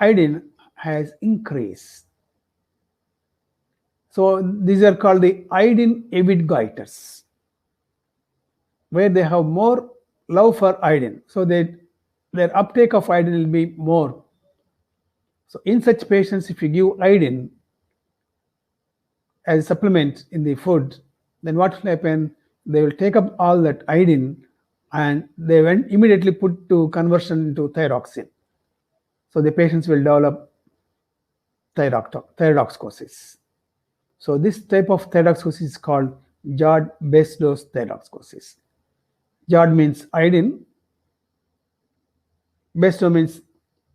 iodine has increased. So these are called the iodine avid goiters, where they have more love for iodine. So their uptake of iodine will be more. So in such patients, if you give iodine as a supplement in the food, then what will happen? They will take up all that iodine and they will immediately put to conversion into thyroxine. So the patients will develop thyrotoxicosis. So this type of thyrotoxicosis is called JOD base dose thyrotoxicosis. JOD means iodine. Base dose means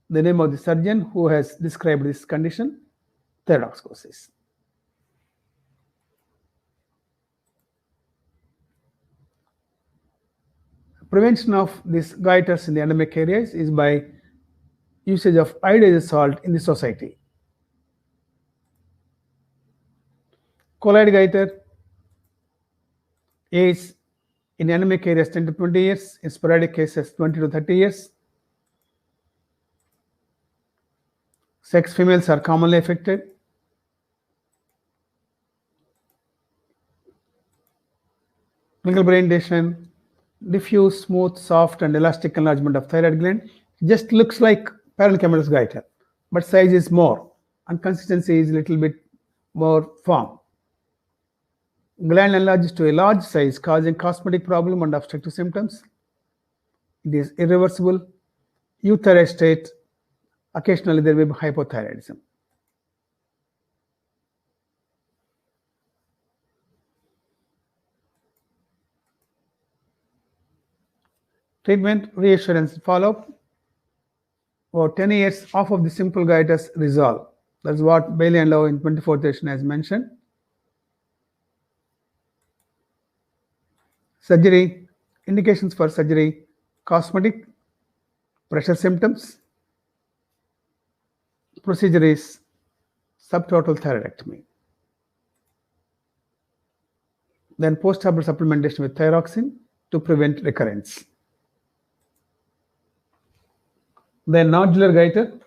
the name of the surgeon who has described this condition, thyrotoxicosis. Prevention of these goiters in the endemic areas is by usage of iodized salt in the society. Colloid goiter age in endemic areas 10 to 20 years, in sporadic cases 20 to 30 years. Sex females are commonly affected. Clinical presentation: diffuse, smooth, soft, and elastic enlargement of thyroid gland. Just looks like parenchymatous goiter, but size is more and consistency is a little bit more firm. Gland enlarges to a large size, causing cosmetic problem and obstructive symptoms. It is irreversible. Euthyroid state. Occasionally there may be hypothyroidism. Treatment: reassurance follow-up. For 10 years, half of the simple goiters resolve. That's what Bailey and Lowe in 24th edition has mentioned. Surgery: indications for surgery: cosmetic, pressure symptoms. Procedure is subtotal thyroidectomy. Then post-operative supplementation with thyroxine to prevent recurrence. Then nodular goiter.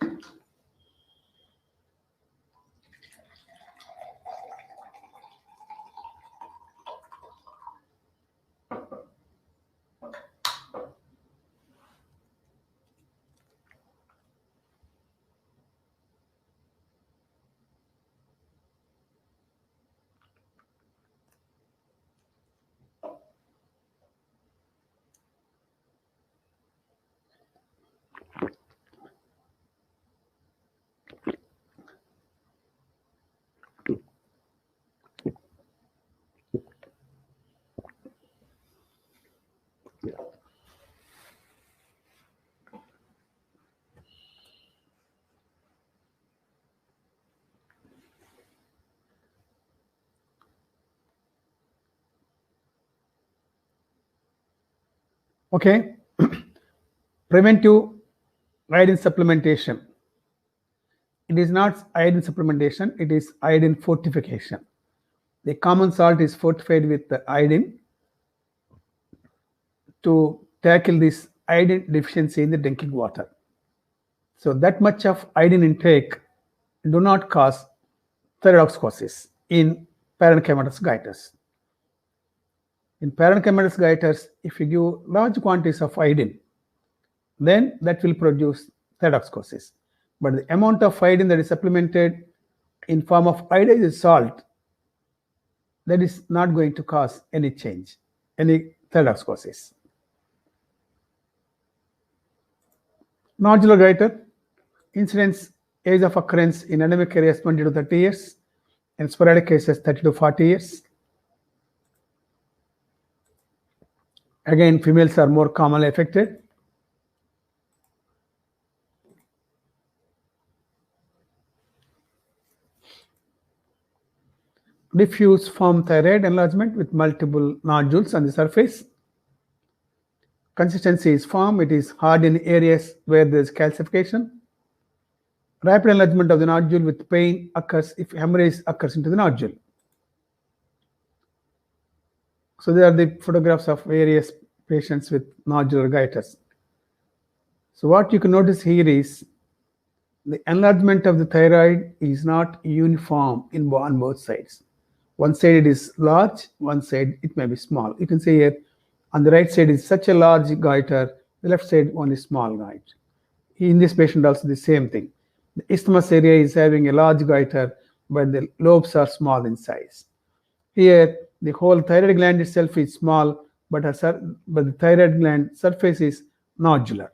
Okay, preventive iodine supplementation. It is not iodine supplementation, it is iodine fortification. The common salt is fortified with the iodine to tackle this iodine deficiency in the drinking water. So that much of iodine intake do not cause thyroidoxicosis in parenchymatous goitres. In parenchymatous goitres, if you give large quantities of iodine, then that will produce thyroidoxicosis. But the amount of iodine that is supplemented in form of iodized salt, that is not going to cause any change, any thyroidoxicosis. Nodular goiter, incidence age of occurrence in endemic areas 20 to 30 years, in sporadic cases 30 to 40 years. Again, females are more commonly affected. Diffuse form thyroid enlargement with multiple nodules on the surface. Consistency is firm, it is hard in areas where there is calcification. Rapid enlargement of the nodule with pain occurs if hemorrhage occurs into the nodule. So there are the photographs of various patients with nodular goitres. So what you can notice here is the enlargement of the thyroid is not uniform on both sides. One side it is large, one side it may be small. You can see here on the right side is such a large goiter, the left side only small goiter. In this patient also the same thing. The isthmus area is having a large goiter, but the lobes are small in size. Here, the whole thyroid gland itself is small, but the thyroid gland surface is nodular.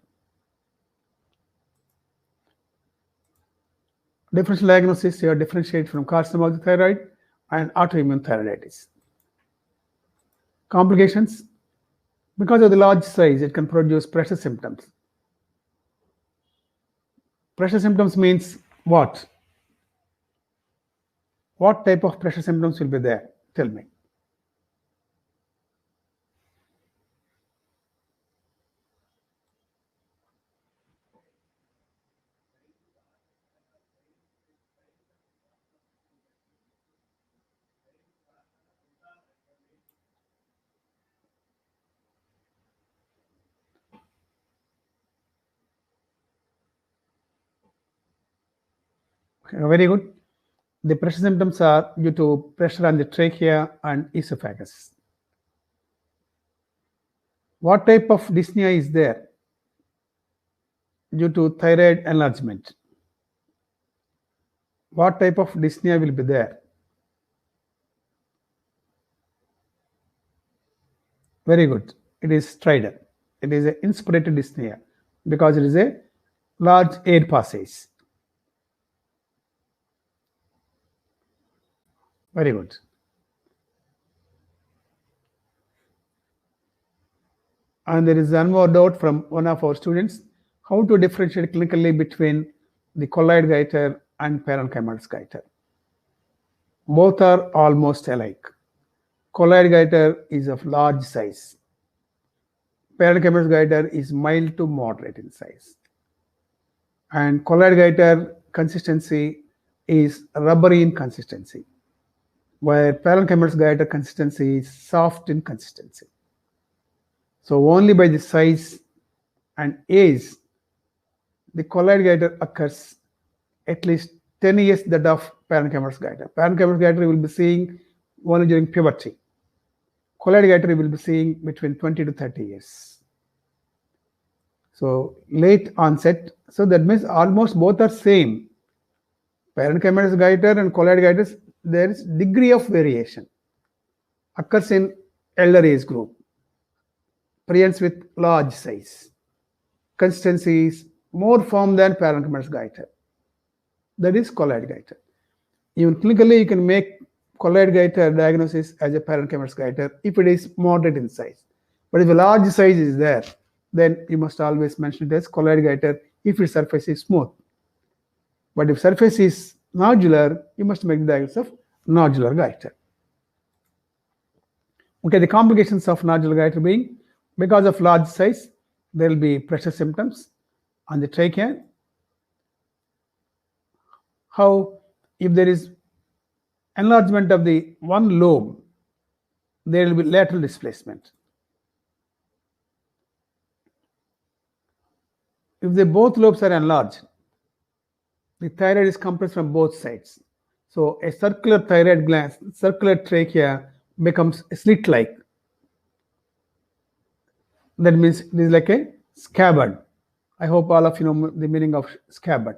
Differential diagnosis here differentiate from carcinoma of the thyroid and autoimmune thyroiditis. Complications. Because of the large size, it can produce pressure symptoms. Pressure symptoms means what? What type of pressure symptoms will be there? Tell me. Very good. The pressure symptoms are due to pressure on the trachea and esophagus. What type of dyspnea is there? Due to thyroid enlargement. What type of dyspnea will be there? Very good. It is stridor. It is an inspirated dyspnea because it is a large air passage. Very good. And there is one more doubt from one of our students, how to differentiate clinically between the colloid goiter and parenchymatous goiter. Both are almost alike. Colloid goiter is of large size. Parenchymatous goiter is mild to moderate in size. And colloid goiter consistency is rubbery in consistency, where parenchymatous goiter consistency is soft in consistency. So only by the size and age, the colloid goiter occurs at least 10 years that of parenchymatous goiter. Parenchymatous goiter you will be seeing only during puberty. Colloid goiter you will be seeing between 20 to 30 years. So late onset, so that means almost both are same. Parenchymatous goiter and colloid goiter, there is degree of variation. Occurs in elder age group. Presents with large size. Consistency is more firm than parenchymatous goiter. That is colloid goiter. Even clinically, you can make colloid goiter diagnosis as a parenchymatous goiter if it is moderate in size. But if a large size is there, then you must always mention it as colloid goiter if its surface is smooth. But if surface is nodular, you must make the diagnosis of nodular goiter. Okay, the complications of nodular goiter being Because of large size, there will be pressure symptoms on the trachea. How if there is enlargement of the one lobe, there will be lateral displacement. If the both lobes are enlarged, the thyroid is compressed from both sides. So a circular thyroid gland, circular trachea becomes slit-like. That means it is like a scabbard. I hope all of you know the meaning of scabbard.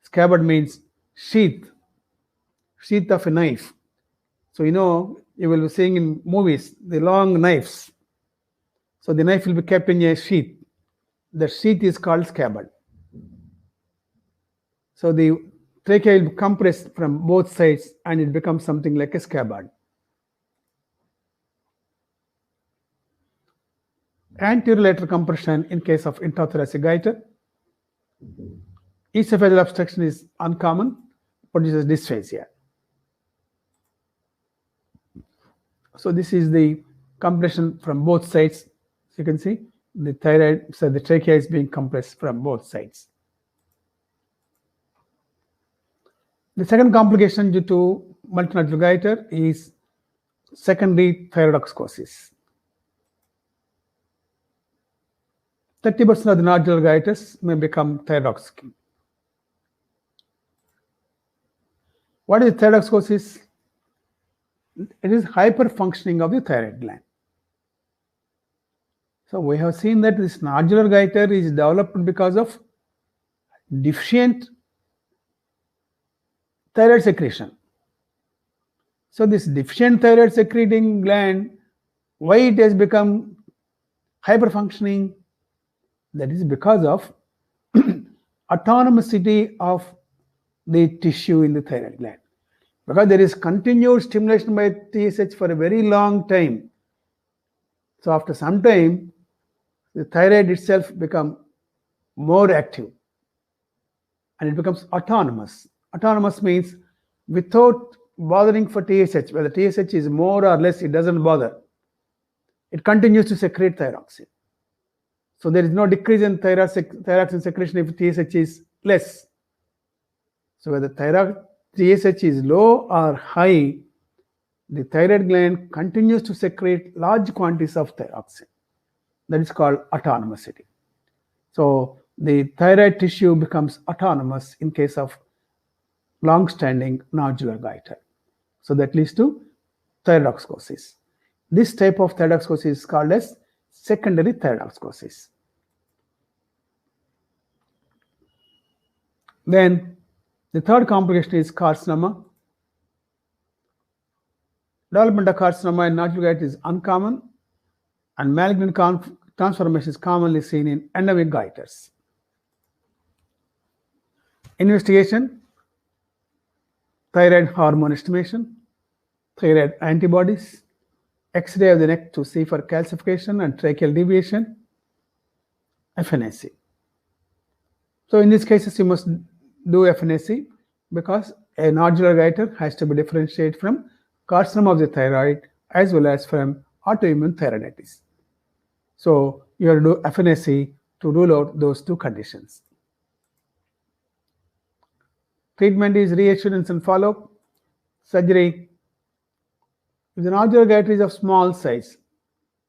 Scabbard means sheath of a knife. So you will be seeing in movies the long knives. So the knife will be kept in a sheath. The sheath is called scabbard. So the trachea will be compressed from both sides and it becomes something like a scabbard. Anterolateral compression in case of intrathoracic goitre. Esophageal obstruction is uncommon, produces dysphagia. So this is the compression from both sides. So you can see the thyroid, so the trachea is being compressed from both sides. The second complication due to multinodular goitre is secondary thyroidexcosis. 30% of the nodular goitres may become thyroidexic. What is thyroidexcosis? It is hyperfunctioning of the thyroid gland. So we have seen that this nodular goitre is developed because of deficient thyroid secretion. So this deficient thyroid secreting gland, why it has become hyperfunctioning? That is because of autonomicity of the tissue in the thyroid gland. Because there is continued stimulation by TSH for a very long time. So after some time, the thyroid itself becomes more active and it becomes autonomous. Autonomous means without bothering for TSH, whether TSH is more or less, it doesn't bother. It continues to secrete thyroxine. So there is no decrease in thyroxine secretion if TSH is less. So whether TSH is low or high, the thyroid gland continues to secrete large quantities of thyroxine. That is called autonomicity. So the thyroid tissue becomes autonomous in case of long-standing nodular goitre. So that leads to thyroidexcosis. This type of thyroidexcosis is called as secondary thyroidexcosis. Then the third complication is carcinoma. Development of carcinoma in nodular goitre is uncommon, and malignant transformation is commonly seen in endemic goitres. Investigation: thyroid hormone estimation, thyroid antibodies, X-ray of the neck to see for calcification and tracheal deviation, FNAC. So in these cases, you must do FNAC because a nodular goitre has to be differentiated from carcinoma of the thyroid as well as from autoimmune thyroiditis. So you have to do FNAC to rule out those two conditions. Treatment is reassurance and follow-up. Surgery. If the nodular goitre is of small size,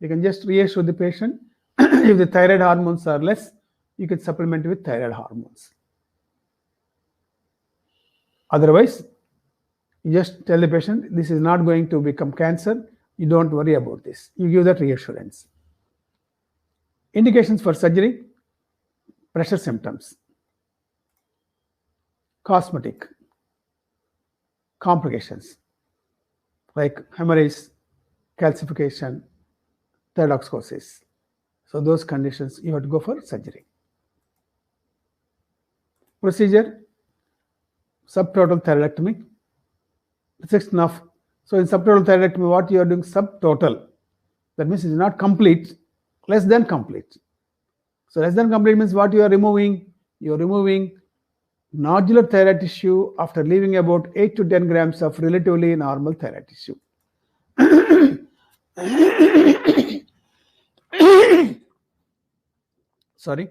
you can just reassure the patient. If the thyroid hormones are less, you can supplement with thyroid hormones. Otherwise, you just tell the patient, this is not going to become cancer. You don't worry about this. You give that reassurance. Indications for surgery: pressure symptoms, cosmetic complications like hemorrhage, calcification, thyroidexcosis. So those conditions you have to go for surgery. Procedure: subtotal thyroidectomy. Resection of, so in subtotal thyroidectomy, what you are doing subtotal, that means it is not complete, less than complete. So less than complete means what you are removing? You are removing nodular thyroid tissue after leaving about 8 to 10 grams of relatively normal thyroid tissue. Sorry.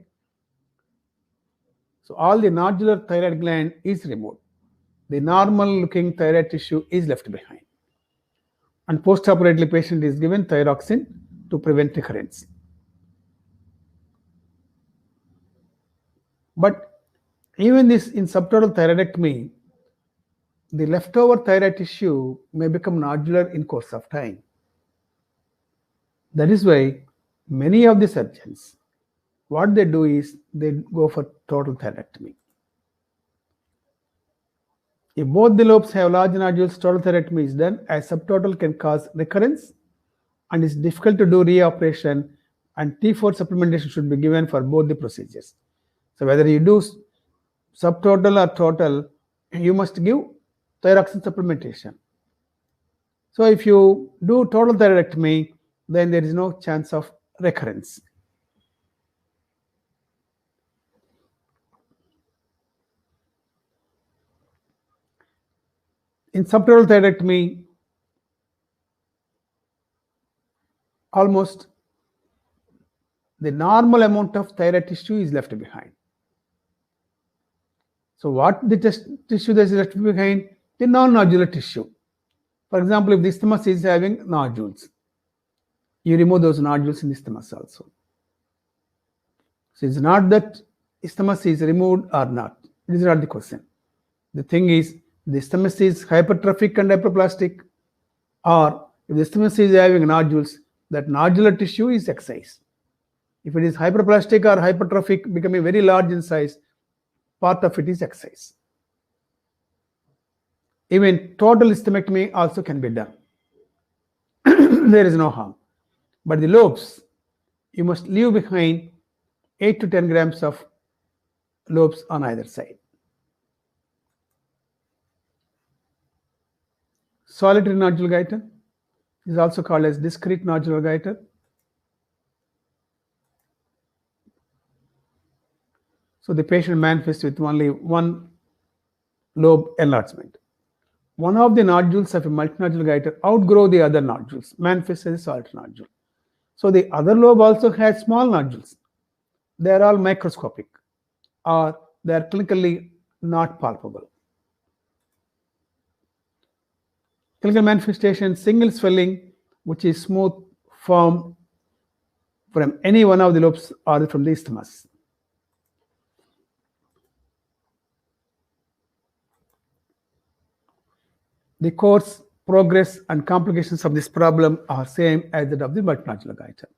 So all the nodular thyroid gland is removed. The normal looking thyroid tissue is left behind. And post-operatively patient is given thyroxine to prevent recurrence. But even this in subtotal thyroidectomy, the leftover thyroid tissue may become nodular in course of time. That is why many of the surgeons, what they do is they go for total thyroidectomy. If both the lobes have large nodules, total thyroidectomy is done, as subtotal can cause recurrence and it's difficult to do reoperation, and T4 supplementation should be given for both the procedures. So whether you do subtotal or total, you must give thyroxine supplementation. So if you do total thyroidectomy, then there is no chance of recurrence. In subtotal thyroidectomy, almost the normal amount of thyroid tissue is left behind. So what the tissue that is left behind? The non-nodular tissue. For example, if the isthmus is having nodules, you remove those nodules in the isthmus also. So it's not that isthmus is removed or not. It is not the question. The thing is, the isthmus is hypertrophic and hyperplastic, or if the isthmus is having nodules, that nodular tissue is excised. If it is hyperplastic or hypertrophic, becoming very large in size, part of it is excised. Even total isthmectomy also can be done. There is no harm. But the lobes, you must leave behind 8 to 10 grams of lobes on either side. Solitary nodular goiter is also called as discrete nodular goiter. So the patient manifests with only one lobe enlargement. One of the nodules of a multinodular goiter outgrow the other nodules, manifests as a solitary nodule. So the other lobe also has small nodules. They are all microscopic, or they are clinically not palpable. Clinical manifestation: single swelling, which is smooth, firm from any one of the lobes or from the isthmus. The course, progress, and complications of this problem are same as that of the multinodular goiter.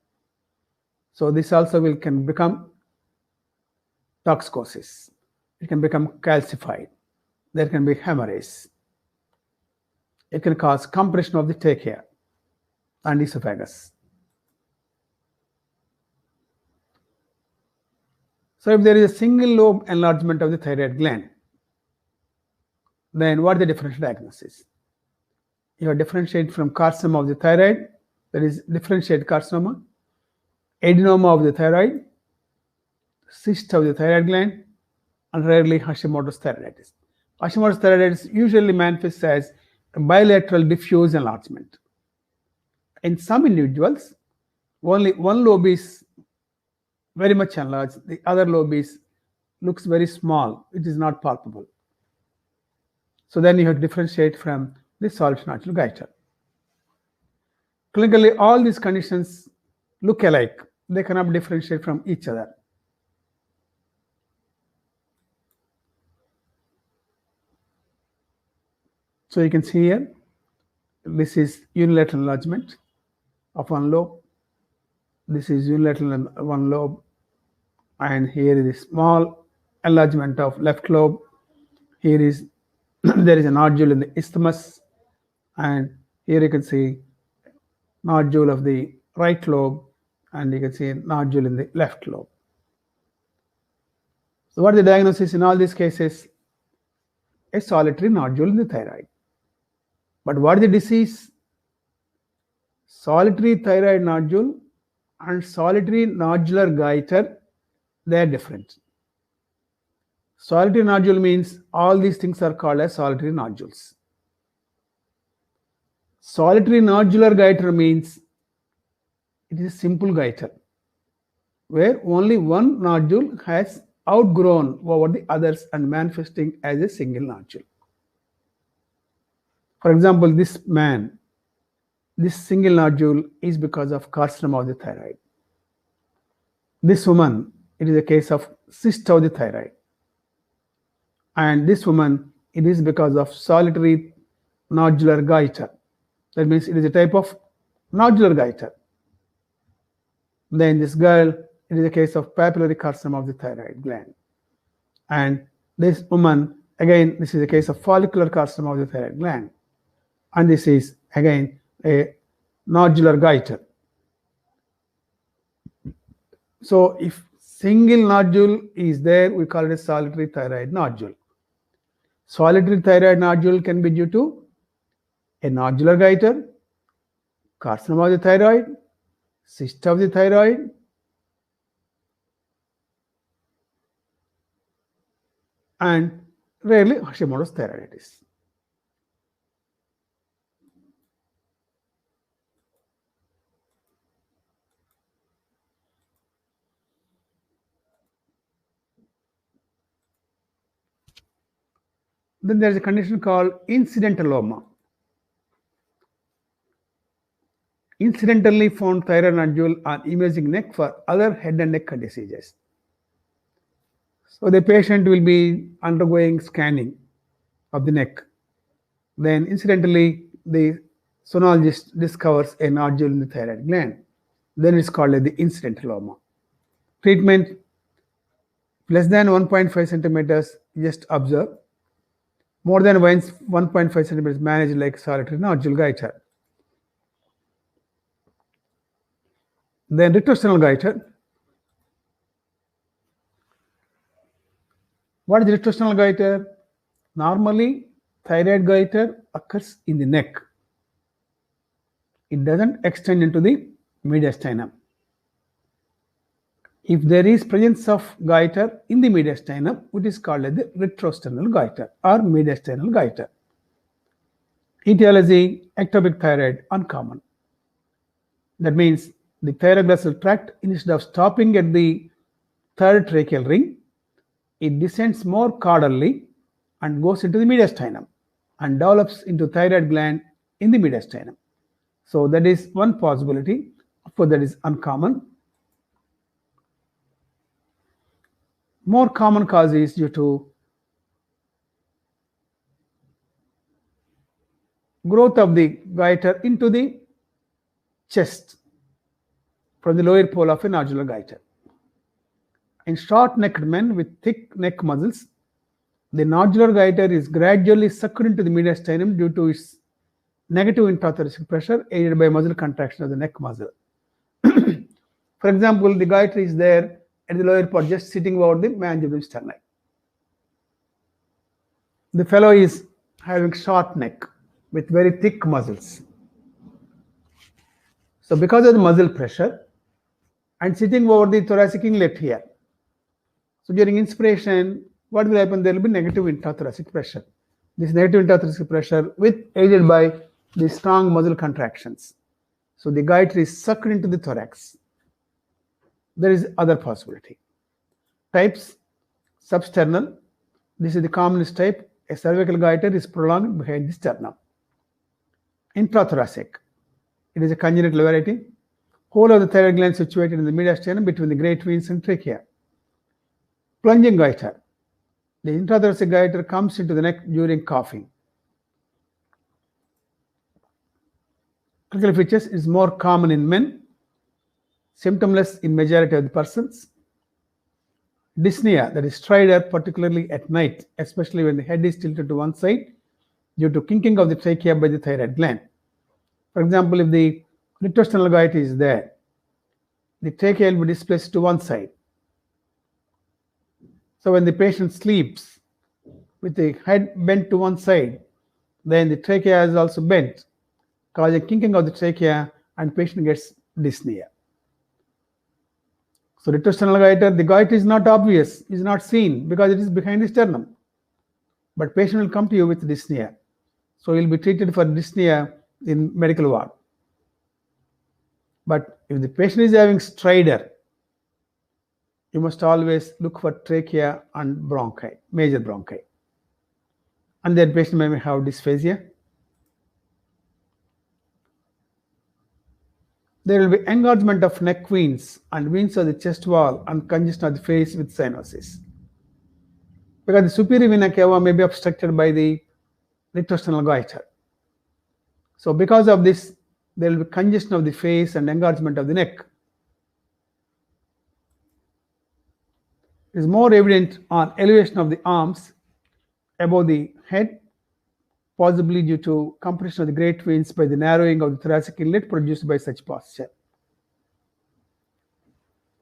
So this also can become toxicosis. It can become calcified. There can be hemorrhage. It can cause compression of the trachea and esophagus. So if there is a single lobe enlargement of the thyroid gland, then what is the differential diagnosis? You have differentiate from carcinoma of the thyroid, that is differentiate carcinoma, adenoma of the thyroid, cyst of the thyroid gland, and rarely Hashimoto's thyroiditis. Hashimoto's thyroiditis usually manifests as a bilateral diffuse enlargement. In some individuals, only one lobe is very much enlarged, the other lobe looks very small, it is not palpable. So then you have to differentiate from the solitary nodular goiter. Clinically, all these conditions look alike. They cannot differentiate from each other. So you can see here, this is unilateral enlargement of one lobe. This is unilateral one lobe, and here is a small enlargement of left lobe. Here is there is a nodule in the isthmus, and here you can see nodule of the right lobe, and you can see a nodule in the left lobe. So what is the diagnosis in all these cases? A solitary nodule in the thyroid. But what is the disease? Solitary thyroid nodule and solitary nodular goiter, they are different. Solitary nodule means all these things are called as solitary nodules. Solitary nodular goiter means it is a simple goiter where only one nodule has outgrown over the others and manifesting as a single nodule. For example, this man, this single nodule is because of carcinoma of the thyroid. This woman, it is a case of cyst of the thyroid. And this woman, it is because of solitary nodular goiter. That means it is a type of nodular goiter. Then this girl, it is a case of papillary carcinoma of the thyroid gland. And this woman, again, this is a case of follicular carcinoma of the thyroid gland. And this is, again, a nodular goiter. So if single nodule is there, we call it a solitary thyroid nodule. Solitary thyroid nodule can be due to a nodular goiter, carcinoma of the thyroid, cyst of the thyroid, and rarely Hashimoto's thyroiditis. Then there is a condition called incidentaloma. Incidentally found thyroid nodule on imaging neck for other head and neck diseases. So the patient will be undergoing scanning of the neck. Then incidentally, the sonologist discovers a nodule in the thyroid gland. Then it's called the incidentaloma. Treatment, less than 1.5 centimeters, just observe. More than 1.5 centimeters, managed like solitary nodule goiter. Then retrosternal goiter. What is retrosternal goiter? Normally, thyroid goiter occurs in the neck. It doesn't extend into the mediastinum. If there is presence of goiter in the mediastinum, it is called as the retrosternal goiter or mediastinal goiter. Etiology, ectopic thyroid, uncommon. That means the thyroglossal tract, instead of stopping at the third tracheal ring, it descends more caudally and goes into the mediastinum and develops into thyroid gland in the mediastinum. So that is one possibility. Of course, that is uncommon. More common cause is due to growth of the goiter into the chest from the lower pole of a nodular goiter. In short-necked men with thick neck muscles, the nodular goiter is gradually sucked into the mediastinum due to its negative intrathoracic pressure aided by muscle contraction of the neck muscle. For example, the goiter is there at the lower part, just sitting over the mandibular sterni. The fellow is having short neck with very thick muscles. So because of the muscle pressure and sitting over the thoracic inlet here, so during inspiration, what will happen? There will be negative intrathoracic pressure. This negative intrathoracic pressure aided by the strong muscle contractions. So the goiter is sucked into the thorax. There is other possibility. Types, substernal. This is the commonest type. A cervical goiter is prolonged behind the sternum. Intrathoracic. It is a congenital variety. Whole of the thyroid gland situated in the mediastinum between the great veins and trachea. Plunging goiter. The intrathoracic goiter comes into the neck during coughing. Clinical features is more common in men, symptomless in majority of the persons. Dyspnea, that is stridor, particularly at night, especially when the head is tilted to one side due to kinking of the trachea by the thyroid gland. For example, if the retrosternal goiter is there, the trachea will be displaced to one side. So when the patient sleeps with the head bent to one side, then the trachea is also bent, causing kinking of the trachea, and patient gets dyspnea. So retrosternal goiter, the goiter is not obvious, is not seen because it is behind the sternum. But patient will come to you with dyspnea. So he will be treated for dyspnea in medical ward. But if the patient is having stridor, you must always look for trachea and bronchi, major bronchi. And that patient may have dysphagia. There will be engorgement of neck veins and veins of the chest wall and congestion of the face with cyanosis. Because the superior vena cava may be obstructed by the retrosternal goiter. So because of this, there will be congestion of the face and engorgement of the neck. It is more evident on elevation of the arms above the head, possibly due to compression of the great veins by the narrowing of the thoracic inlet produced by such posture.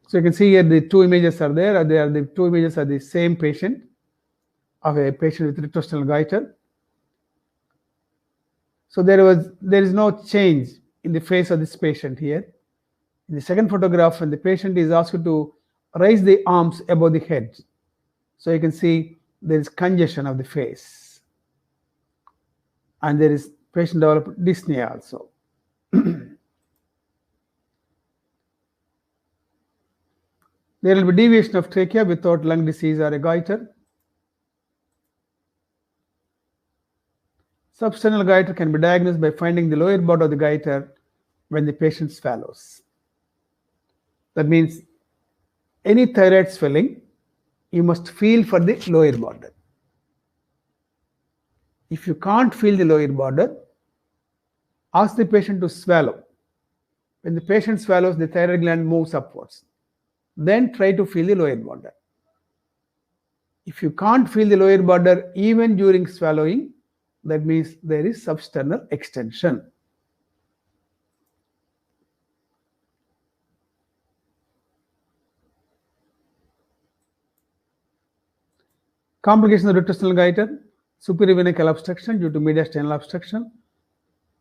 So you can see here the two images are there. The two images are the same patient, of a patient with retrosternal goiter. So there is no change in the face of this patient here. In the second photograph, when the patient is asked to raise the arms above the head, so you can see there is congestion of the face, and there is patient developed dyspnea also. There will be deviation of trachea without lung disease or a goiter. Substernal goiter can be diagnosed by finding the lower border of the goiter when the patient swallows. That means any thyroid swelling, you must feel for the lower border. If you can't feel the lower border, ask the patient to swallow. When the patient swallows, the thyroid gland moves upwards. Then try to feel the lower border. If you can't feel the lower border even during swallowing, that means there is substernal extension. Complications of retrosternal goiter: superior vena cava obstruction due to mediastinal obstruction,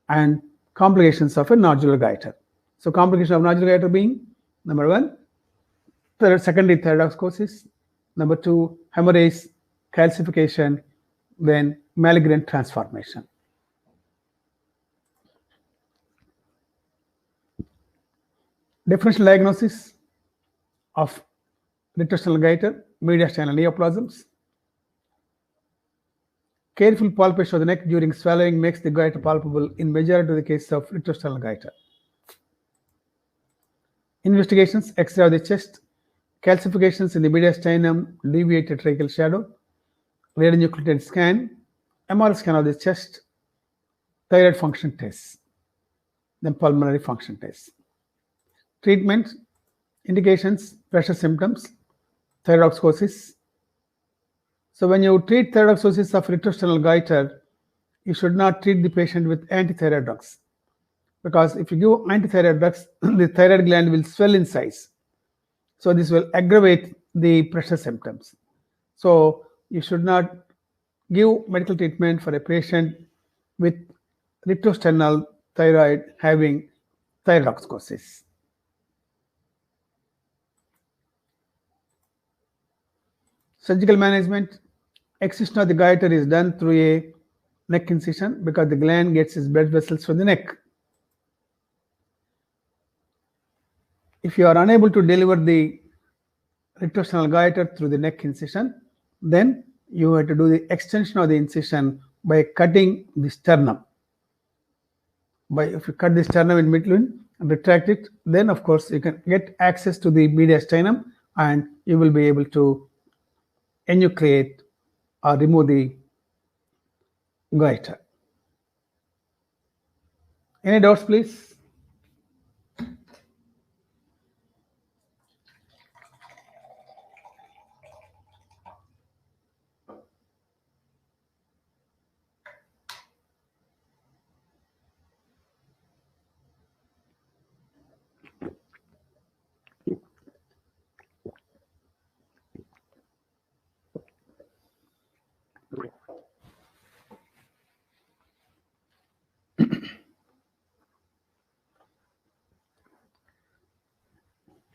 and complications of a nodular goiter. So complications of nodular goiter being, number one, secondary thyroidoskosis, number two, hemorrhage, calcification, then malignant transformation. Differential diagnosis of retrosternal goiter: mediastinal neoplasms. Careful palpation of the neck during swallowing makes the goiter palpable in majority of the cases of retrosternal goiter. Investigations: X-ray of the chest, calcifications in the mediastinum, deviated tracheal shadow, radionuclide scan, MR scan of the chest, thyroid function tests, then pulmonary function tests. Treatment indications: pressure symptoms, thyroidoskosis. So when you treat thyroidoskosis of retrosternal goiter, you should not treat the patient with antithyroid drugs, because if you give antithyroid drugs, the thyroid gland will swell in size. So this will aggravate the pressure symptoms. So you should not give medical treatment for a patient with retrosternal thyroid having thyroidoskosis. Surgical management: excision of the goiter is done through a neck incision because the gland gets its blood vessels from the neck. If you are unable to deliver the retrosternal goiter through the neck incision, then you have to do the extension of the incision by cutting the sternum. If you cut the sternum in between and retract it, then of course you can get access to the mediastinum and you will be able to enucleate or remove the goiter. Any doubts, please?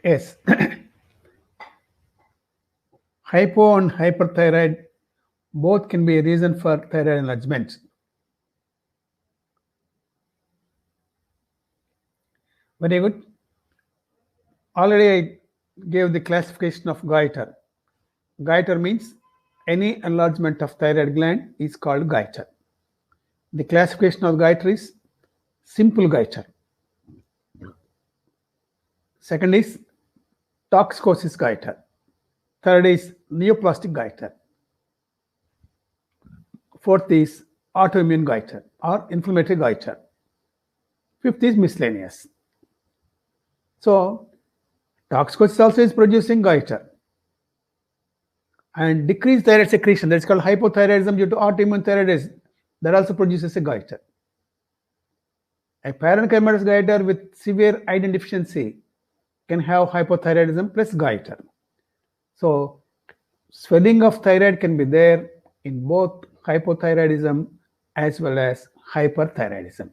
Yes. Hypo and hyperthyroid both can be a reason for thyroid enlargement. Very good. Already I gave the classification of goiter. Goiter means any enlargement of thyroid gland is called goiter. The classification of goiter is simple goiter. Second is toxicosis goiter. Third is neoplastic goiter. Fourth is autoimmune goiter or inflammatory goiter. Fifth is miscellaneous. So toxicosis also is producing goiter. And decreased thyroid secretion, that's called hypothyroidism due to autoimmune thyroidism, that also produces a goiter. A parenchymatous goiter with severe iodine deficiency can have hypothyroidism plus goiter. So swelling of thyroid can be there in both hypothyroidism as well as hyperthyroidism.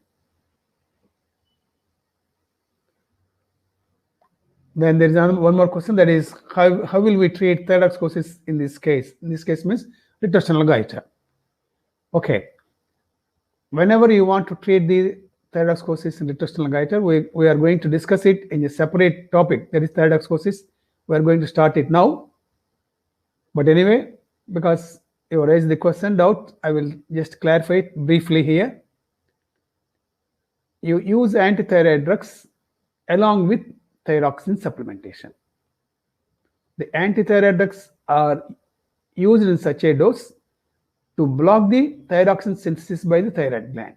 Then there is one more question, that is how will we treat thyroidosis in this case? In this case means retrosternal goiter. Okay. Whenever you want to treat the thyroidosis in retrosternal goiter, we are going to discuss it in a separate topic, that is thyroidosis. We are going to start it now. But anyway, because you raised the question doubt, I will just clarify it briefly here. You use antithyroid drugs along with thyroxine supplementation. The antithyroid drugs are used in such a dose to block the thyroxine synthesis by the thyroid gland.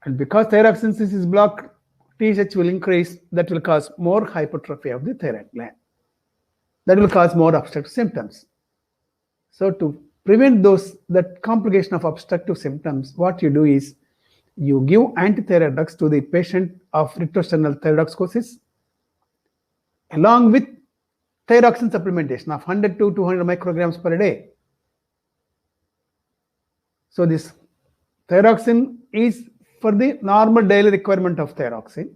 And because thyroxine synthesis is blocked, TSH will increase, that will cause more hypertrophy of the thyroid gland. That will cause more obstructive symptoms. So to prevent that complication of obstructive symptoms, what you do is you give antithyroid drugs to the patient of retrosternal thyroidosis along with thyroxine supplementation of 100 to 200 micrograms per day. So this thyroxine is for the normal daily requirement of thyroxine,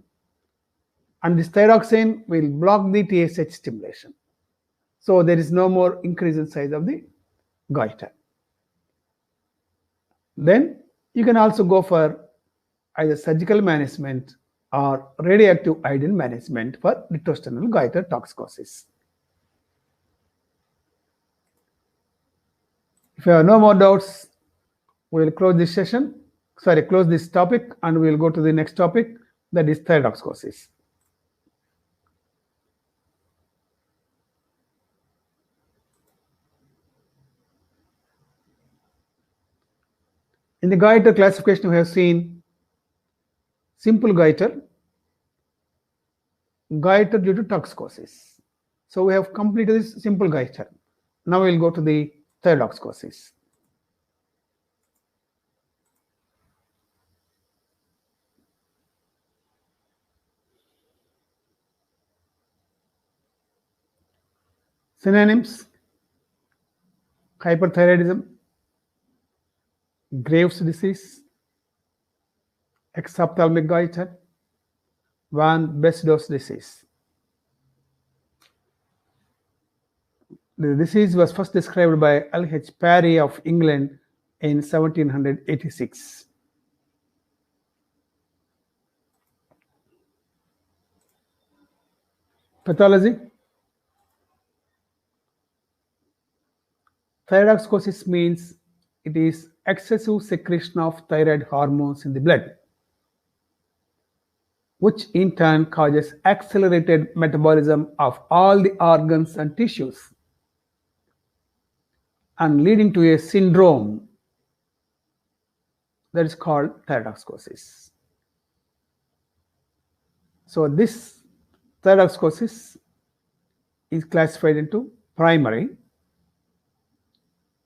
and this thyroxine will block the TSH stimulation. So there is no more increase in size of the goiter. Then you can also go for either surgical management or radioactive iodine management for retrosternal goiter toxicosis. If you have no more doubts, we will close this session. Close this topic, and we will go to the next topic, that is thyroidosis. In the goiter classification, we have seen simple goiter, goiter due to toxicosis. So we have completed this simple goiter. Now we will go to the thyroidosis. Synonyms: hyperthyroidism, Graves' disease, exophthalmic goiter, van Bested's disease. The disease was first described by L.H. Parry of England in 1786. Pathology: thyroidosis means it is excessive secretion of thyroid hormones in the blood, which in turn causes accelerated metabolism of all the organs and tissues, and leading to a syndrome that is called thyroidosis. So this thyroidosis is classified into primary.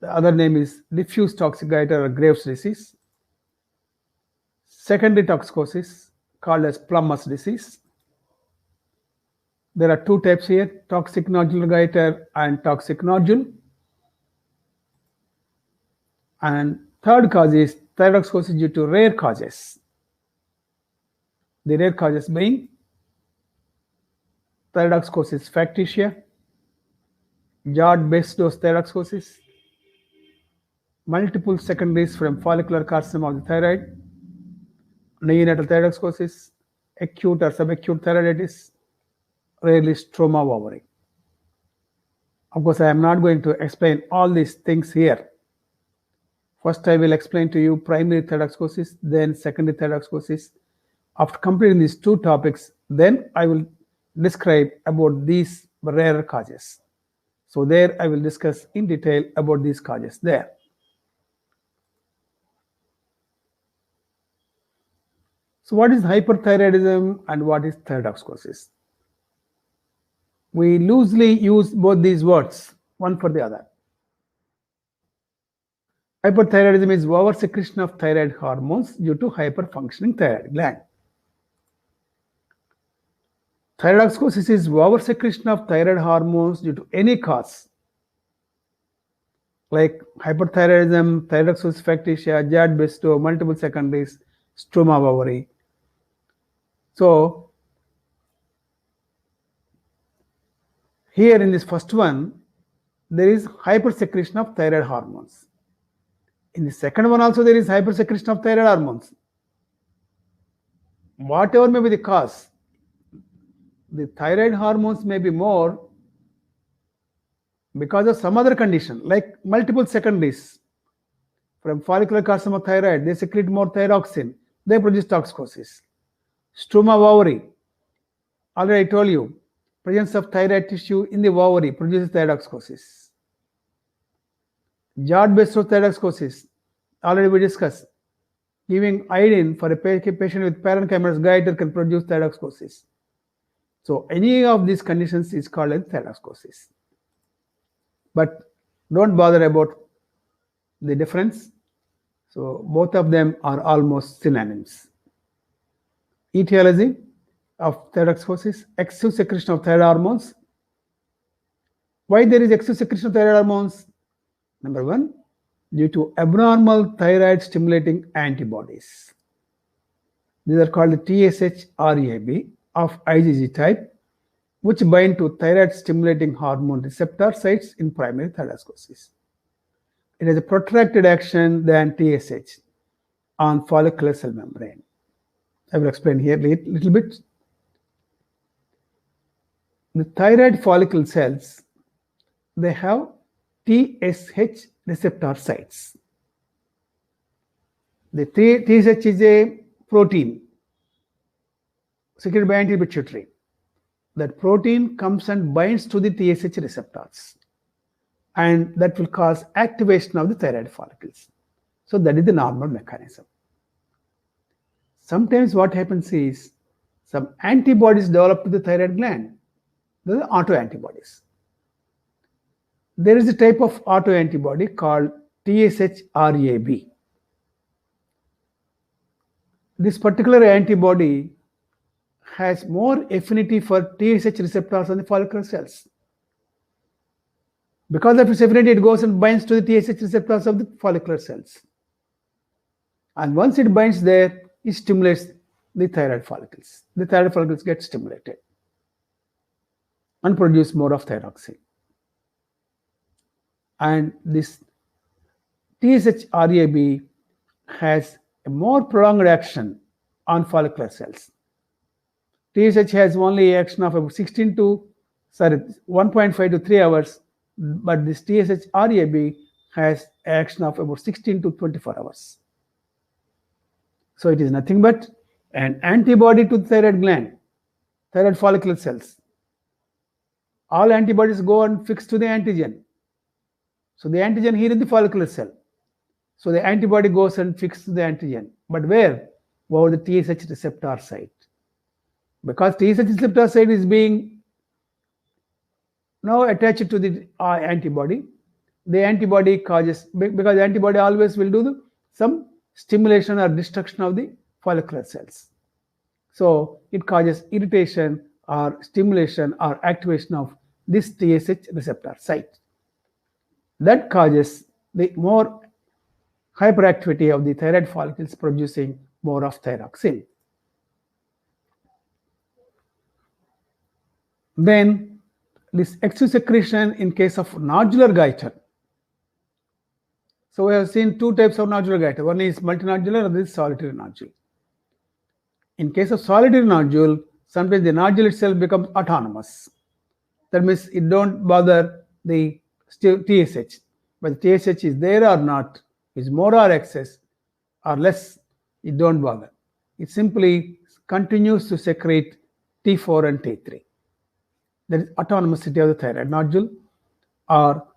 The other name is diffuse toxic goiter or Graves' disease. Secondary toxicosis, called as Plummer's disease. There are two types here, toxic nodular goiter and toxic nodule. And third cause is thyroidosis due to rare causes. The rare causes being thyroidosis factitia, Jod-Bested's thyroidosis, multiple secondaries from follicular carcinoma of the thyroid, neonatal thyroidosis, acute or subacute thyroiditis, rarely stroma of ovary. Of course, I am not going to explain all these things here. First, I will explain to you primary thyroiditis, then secondary thyroiditis. After completing these two topics, then I will describe about these rarer causes. So there I will discuss in detail about these causes there. So what is hyperthyroidism and what is thyroiditis? We loosely use both these words, one for the other. Hyperthyroidism is oversecretion of thyroid hormones due to hyperfunctioning thyroid gland. Thyroiditis is oversecretion of thyroid hormones due to any cause, like hyperthyroidism, thyroiditis factitia, Jad-Bestow, multiple secondaries, stroma of ovary. So here in this first one, there is hypersecretion of thyroid hormones. In the second one also there is hypersecretion of thyroid hormones. Whatever may be the cause, the thyroid hormones may be more because of some other condition, like multiple secondaries. From follicular carcinoma of thyroid, they secrete more thyroxine, they produce toxicosis. Stroma of ovary, already I told you, presence of thyroid tissue in the ovary produces thyrotoxicosis. Jad-Bestow thyrotoxicosis, already we discussed. Giving iodine for a patient with parenchymatous goitre can produce thyrotoxicosis. So any of these conditions is called as thyrotoxicosis. But don't bother about the difference. So both of them are almost synonyms. Etiology of thyrotoxicosis, excessive secretion of thyroid hormones. Why there is excessive secretion of thyroid hormones? Number one, due to abnormal thyroid stimulating antibodies. These are called TSH-RAB of IgG type, which bind to thyroid stimulating hormone receptor sites in primary thyroiditis. It has a protracted action than TSH on follicular cell membrane. I will explain here a little bit. The thyroid follicle cells, they have TSH receptor sites. The TSH is a protein secreted by anti-pituitary. That protein comes and binds to the TSH receptors, and that will cause activation of the thyroid follicles. So that is the normal mechanism. Sometimes what happens is some antibodies develop to the thyroid gland. Those are autoantibodies. There is a type of autoantibody called TSH-RAB. This particular antibody has more affinity for TSH receptors on the follicular cells. Because of its affinity, it goes and binds to the TSH receptors of the follicular cells. And once it binds there, it stimulates the thyroid follicles. The thyroid follicles get stimulated and produce more of thyroxine. And this TSH-RAB has a more prolonged action on follicular cells. TSH has only action of about 1.5 to 3 hours, but this TSH-RAB has action of about 16 to 24 hours. So it is nothing but an antibody to the thyroid gland, thyroid follicular cells. All antibodies go and fix to the antigen. So the antigen here in the follicular cell. So the antibody goes and fixes to the antigen. But where? Over the TSH receptor site. Because TSH receptor site is being now attached to the antibody. The antibody causes, because the antibody always will do some stimulation or destruction of the follicular cells. So it causes irritation or stimulation or activation of this TSH receptor site. That causes the more hyperactivity of the thyroid follicles, producing more of thyroxine. Then this excessive secretion in case of nodular goitre. So we have seen two types of nodular goitre. One is multinodular and this is solitary nodule. In case of solitary nodule, sometimes the nodule itself becomes autonomous. That means it don't bother the TSH. But the TSH is there or not, is more or excess or less, it don't bother. It simply continues to secrete T4 and T3. That is autonomicity of the thyroid nodule, or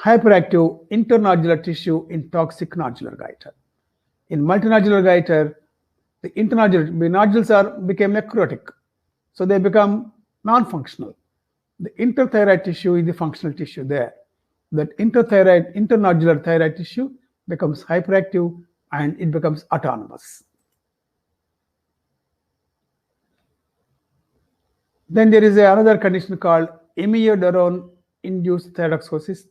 hyperactive internodular tissue in toxic nodular goiter. In multinodular goiter, the internodular nodules became necrotic, so they become non-functional. The interthyroid tissue is the functional tissue there. That internodular thyroid tissue becomes hyperactive and it becomes autonomous. Then there is another condition called imidazole-induced thyrotoxicosis.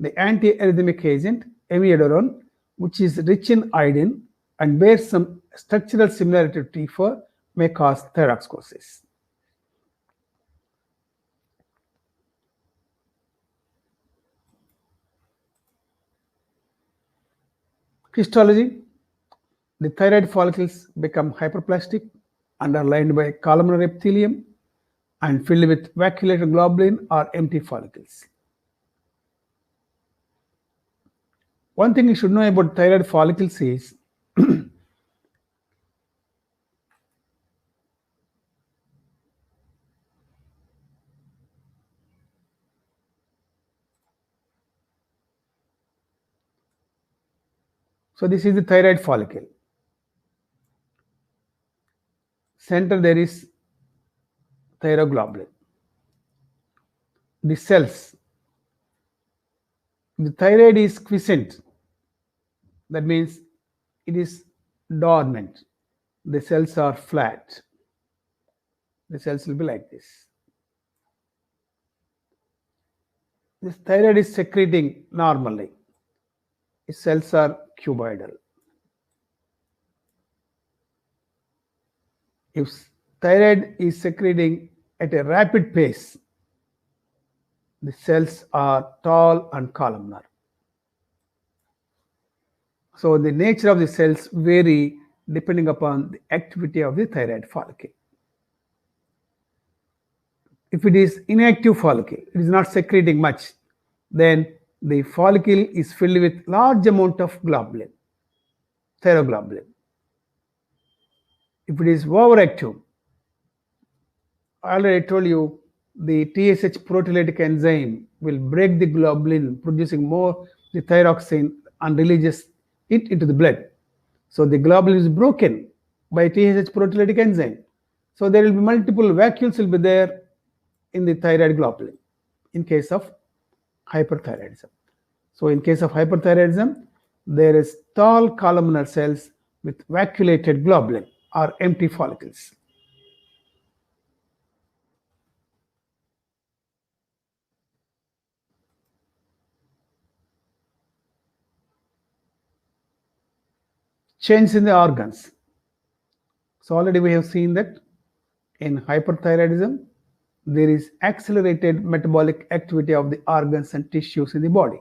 The anti-arrhythmic agent imidazole, which is rich in iodine and bears some structural similarity to T4, may cause thyrotoxicosis. Histology: the thyroid follicles become hyperplastic and are lined by columnar epithelium and filled with vacuolated globulin or empty follicles. One thing you should know about thyroid follicles is so this is the thyroid follicle. Center there is thyroglobulin. The cells, the thyroid is quiescent. That means it is dormant. The cells are flat. The cells will be like this. This thyroid is secreting normally. Its cells are cuboidal. If thyroid is secreting at a rapid pace, the cells are tall and columnar. So the nature of the cells vary depending upon the activity of the thyroid follicle. If it is inactive follicle, it is not secreting much, then the follicle is filled with large amount of globulin, thyroglobulin. If it is overactive, I already told you the TSH proteolytic enzyme will break the globulin, producing more the thyroxine and releases it into the blood. So the globulin is broken by TSH proteolytic enzyme. So there will be multiple vacuoles will be there in the thyroid globulin in case of hyperthyroidism. So in case of hyperthyroidism, there is tall columnar cells with vacuolated globulin or empty follicles. Change in the organs. So already we have seen that in hyperthyroidism, there is accelerated metabolic activity of the organs and tissues in the body.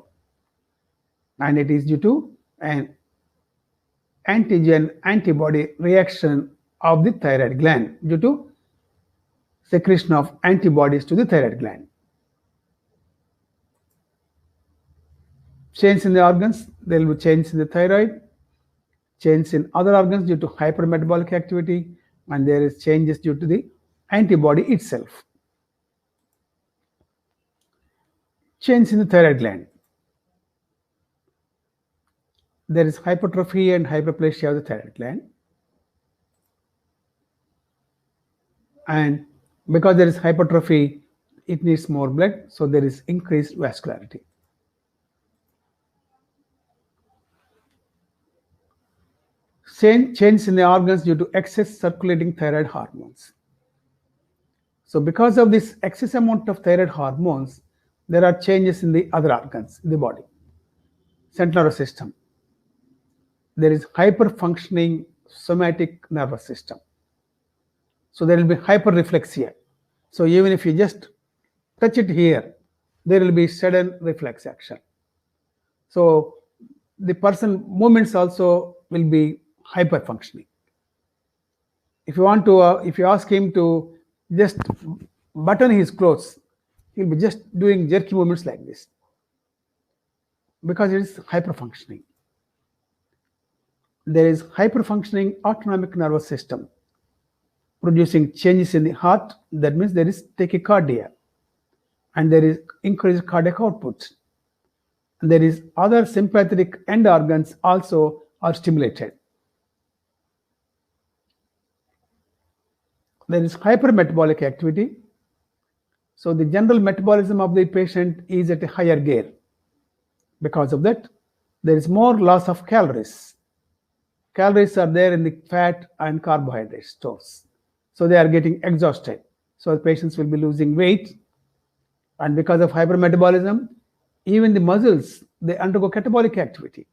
And it is due to an antigen-antibody reaction of the thyroid gland due to secretion of antibodies to the thyroid gland. Change in the organs, there will be change in the thyroid, change in other organs due to hypermetabolic activity, and there is changes due to the antibody itself. Change in the thyroid gland. There is hypertrophy and hyperplasia of the thyroid gland. And because there is hypertrophy, it needs more blood, so there is increased vascularity. Change in the organs due to excess circulating thyroid hormones. So because of this excess amount of thyroid hormones, there are changes in the other organs in the body. Central nervous system. There is hyperfunctioning somatic nervous system. So there will be hyperreflexia. So even if you just touch it here, there will be sudden reflex action. So the person movements also will be hyperfunctioning. if you ask him to just button his clothes, he'll be just doing jerky movements like this because it is hyperfunctioning. There is hyperfunctioning autonomic nervous system producing changes in the heart. That means there is tachycardia and there is increased cardiac output. And there is other sympathetic end organs also are stimulated. There is hypermetabolic activity. So the general metabolism of the patient is at a higher gear. Because of that, there is more loss of calories. Calories are there in the fat and carbohydrate stores. So they are getting exhausted. So the patients will be losing weight. And because of hypermetabolism, even the muscles, they undergo catabolic activity.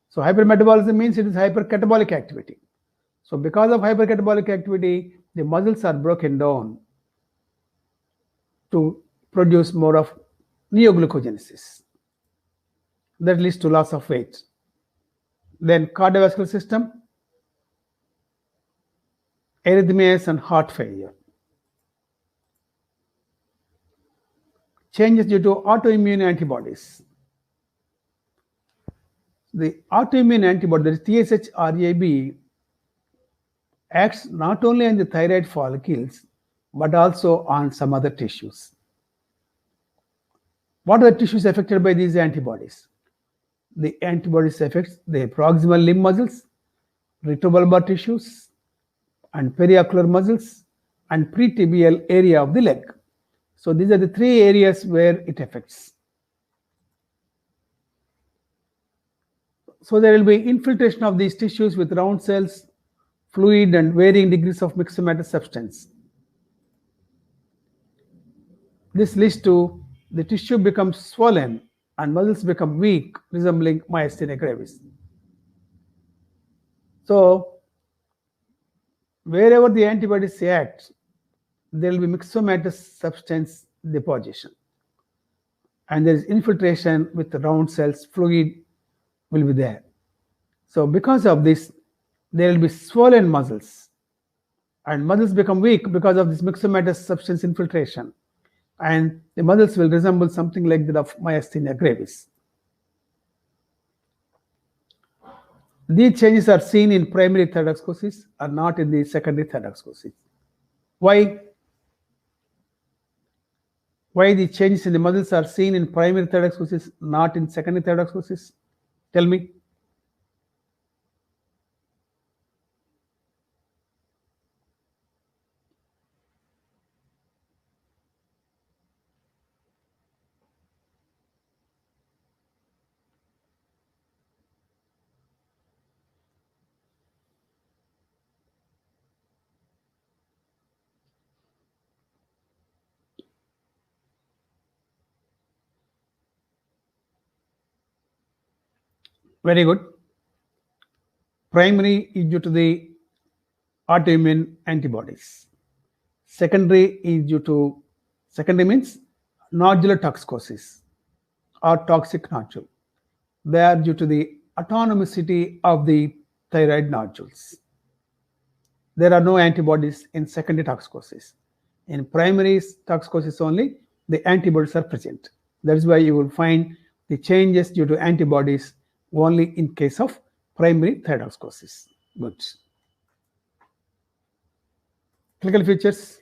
So hypermetabolism means it is hypercatabolic activity. So because of hypercatabolic activity, the muscles are broken down to produce more of neoglucogenesis. That leads to loss of weight. Then cardiovascular system, arrhythmias and heart failure. Changes due to autoimmune antibodies. The autoimmune antibody, that is TSH-RAB, acts not only on the thyroid follicles, but also on some other tissues. What are the tissues affected by these antibodies? The antibodies affect the proximal limb muscles, retrobulbar tissues, and periocular muscles, and pretibial area of the leg. So these are the three areas where it affects. So there will be infiltration of these tissues with round cells, fluid, and varying degrees of myxomatous substance. This leads to the tissue becomes swollen and muscles become weak, resembling myasthenia gravis. So wherever the antibodies act, there will be myxomatous substance deposition. And there is infiltration with the round cells, fluid will be there. So because of this, there will be swollen muscles. And muscles become weak because of this myxomatous substance infiltration. And the muscles will resemble something like that of myasthenia gravis. These changes are seen in primary thyroidoscosis are not in the secondary thyroidoscosis. Why? Why the changes in the muscles are seen in primary thyroidoscosis, not in secondary thyroidoscosis? Tell me. Very good. Primary is due to the autoimmune antibodies. Secondary is due to, secondary means nodular toxicosis or toxic nodule. They are due to the autonomicity of the thyroid nodules. There are no antibodies in secondary toxicosis. In primary toxicosis only, the antibodies are present. That is why you will find the changes due to antibodies only in case of primary thyroidoscosis. Good. Clinical features.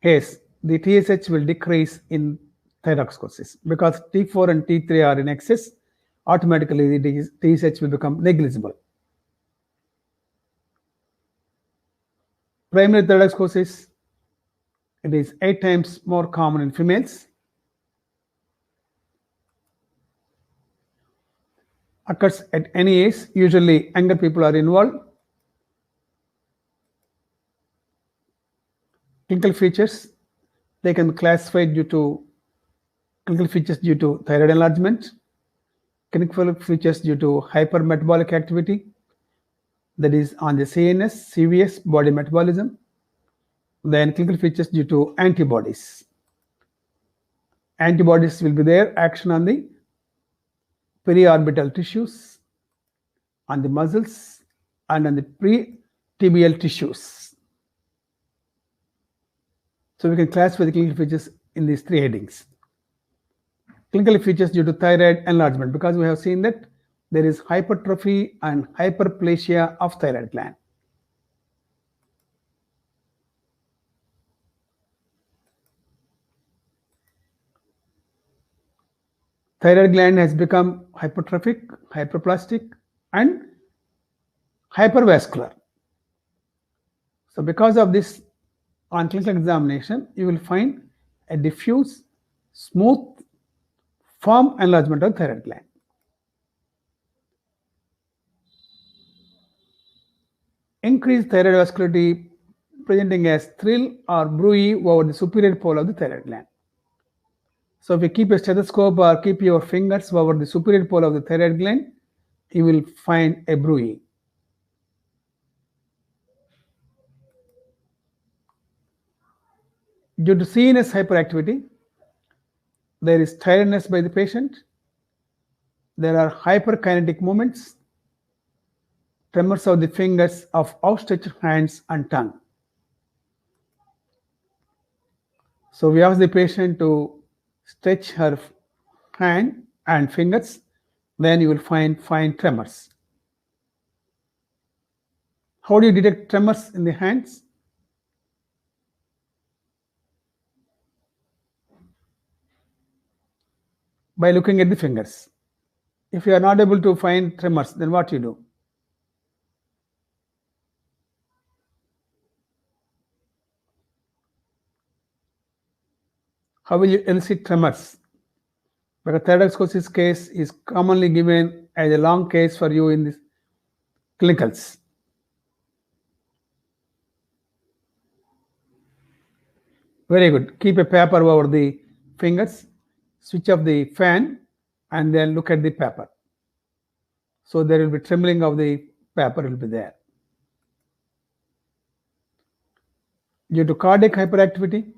Yes, the TSH will decrease in thyroidoscosis because T4 and T3 are in excess. Automatically, the TSH will become negligible. Primary thyroidoscosis, it is 8 times more common in females. Occurs at any age. Usually, younger people are involved. Clinical features, they can be classified due to clinical features due to thyroid enlargement, clinical features due to hypermetabolic activity, that is on the CNS, CVS, body metabolism, then clinical features due to antibodies. Antibodies will be there, action on the periorbital tissues, on the muscles, and on the pre-tibial tissues. So we can classify the clinical features in these three headings. Clinical features due to thyroid enlargement, because we have seen that there is hypertrophy and hyperplasia of thyroid gland. Thyroid gland has become hypertrophic, hyperplastic, and hypervascular. So because of this, on clinical examination, you will find a diffuse, smooth, firm enlargement of thyroid gland. Increased thyroid vascularity presenting as thrill or bruit over the superior pole of the thyroid gland. So if you keep a stethoscope or keep your fingers over the superior pole of the thyroid gland, you will find a bruit. Due to CNS hyperactivity, there is tiredness by the patient. There are hyperkinetic movements, tremors of the fingers of outstretched hands and tongue. So we ask the patient to stretch her hand and fingers, then you will find fine tremors. How do you detect tremors in the hands? By looking at the fingers. If you are not able to find tremors, then what you do? How will you elicit tremors? Because thyroiditis case is commonly given as a long case for you in the clinicals. Very good. Keep a paper over the fingers, switch off the fan, and then look at the paper. So there will be trembling of the paper will be there. Due to cardiac hyperactivity,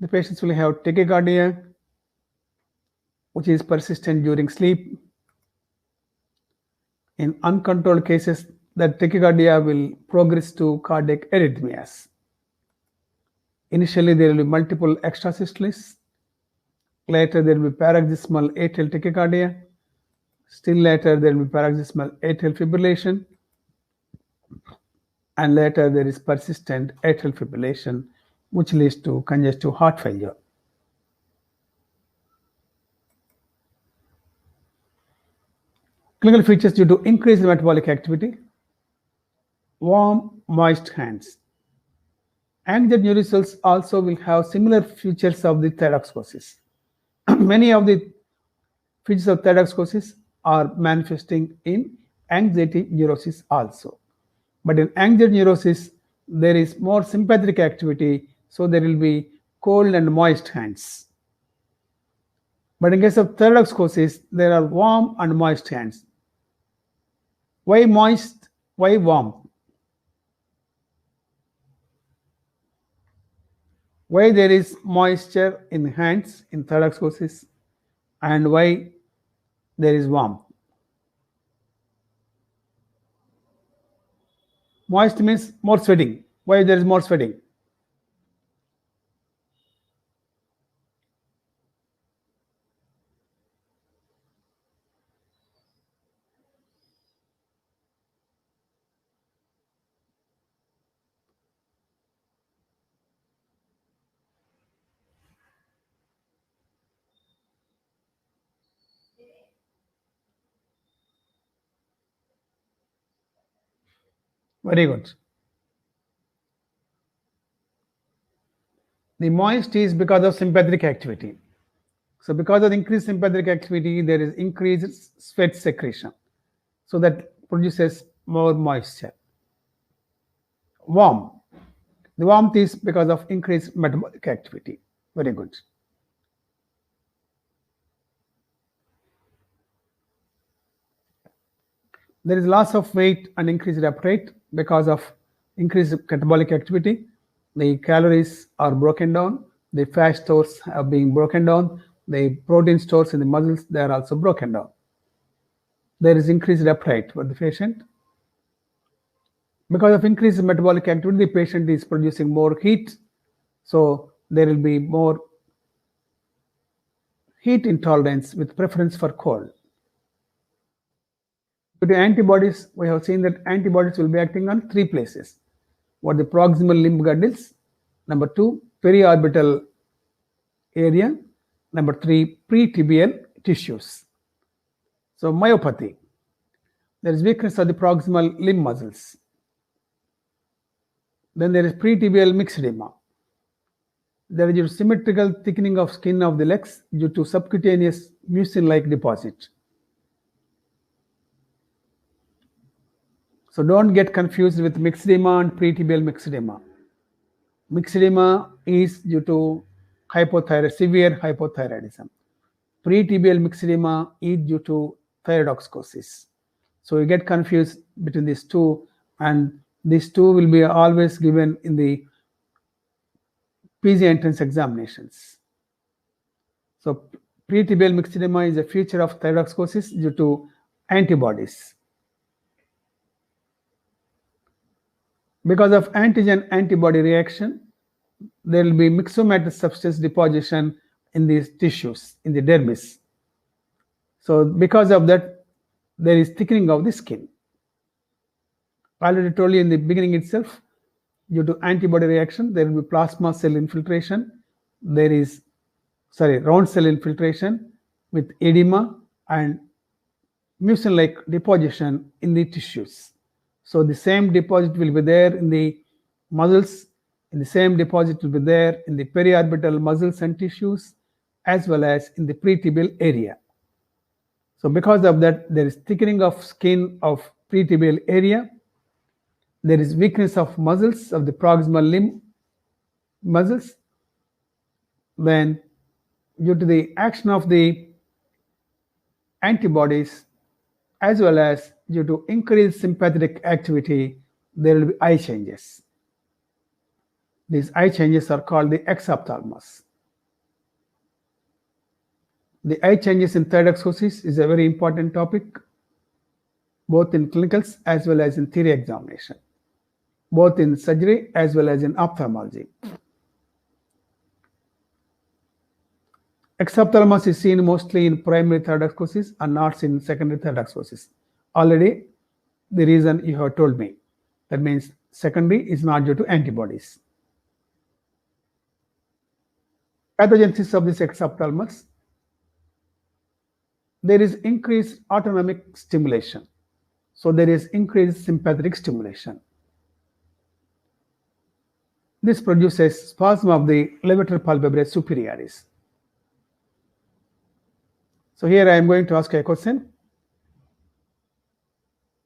the patients will have tachycardia, which is persistent during sleep. In uncontrolled cases, that tachycardia will progress to cardiac arrhythmias. Initially, there will be multiple extrasystoles. Later, there will be paroxysmal atrial tachycardia. Still later, there will be paroxysmal atrial fibrillation. And later, there is persistent atrial fibrillation, which leads to congestive heart failure. Clinical features due to increased metabolic activity, warm, moist hands. Anxious neurocells also will have similar features of the thyroiditis. Many of the features of thyroiditis are manifesting in anxiety neurosis also. But in anxiety neurosis, there is more sympathetic activity, so there will be cold and moist hands. But in case of thyroiditis, there are warm and moist hands. Why moist? Why warm? Why there is moisture in hands in thyroiditis, and why there is warmth? Moist means more sweating. Why there is more sweating? Very good. The moist is because of sympathetic activity. So because of increased sympathetic activity, there is increased sweat secretion. So that produces more moisture. Warm. The warmth is because of increased metabolic activity. Very good. There is loss of weight and increased appetite because of increased catabolic activity. The calories are broken down The fat stores are being broken down. The protein stores in the muscles, they are also broken down. There is increased appetite for the patient. Because of increased metabolic activity, the patient is producing more heat. So there will be more heat intolerance with preference for cold. Due to antibodies, we have seen that antibodies will be acting on three places. What the proximal limb girdles, number two, periorbital area, number three, pretibial tissues. So myopathy, there is weakness of the proximal limb muscles. Then there is pretibial myxedema. There is symmetrical thickening of skin of the legs due to subcutaneous mucin-like deposit. So don't get confused with myxedema and pretibial myxedema. Myxedema is due to severe hypothyroidism. Pretibial myxedema is due to thyroidoxcosis. So you get confused between these two, and these two will be always given in the PG entrance examinations. So pretibial myxedema is a feature of thyroidoxcosis due to antibodies. Because of antigen-antibody reaction, there will be myxomatous substance deposition in these tissues, in the dermis. So because of that, there is thickening of the skin. I already told you in the beginning itself, due to antibody reaction, there will be plasma cell infiltration. There is, round cell infiltration with edema and mucin-like deposition in the tissues. So the same deposit will be there in the muscles, and the same deposit will be there in the periorbital muscles and tissues, as well as in the pretibial area. So because of that, there is thickening of skin of pretibial area. There is weakness of muscles of the proximal limb muscles. Then, due to the action of the antibodies, as well as due to increased sympathetic activity, there will be eye changes. These eye changes are called the exophthalmos. The eye changes in thyroidoxcosis is a very important topic, both in clinicals as well as in theory examination, both in surgery as well as in ophthalmology. Exophthalmos is seen mostly in primary thyroidoxcosis and not in secondary thyroidoxcosis. Already, the reason you have told me. That means secondary is not due to antibodies. Pathogenesis of this exophthalmos. There is increased autonomic stimulation. So there is increased sympathetic stimulation. This produces spasm of the levator palpebrae superioris. So here I am going to ask a question.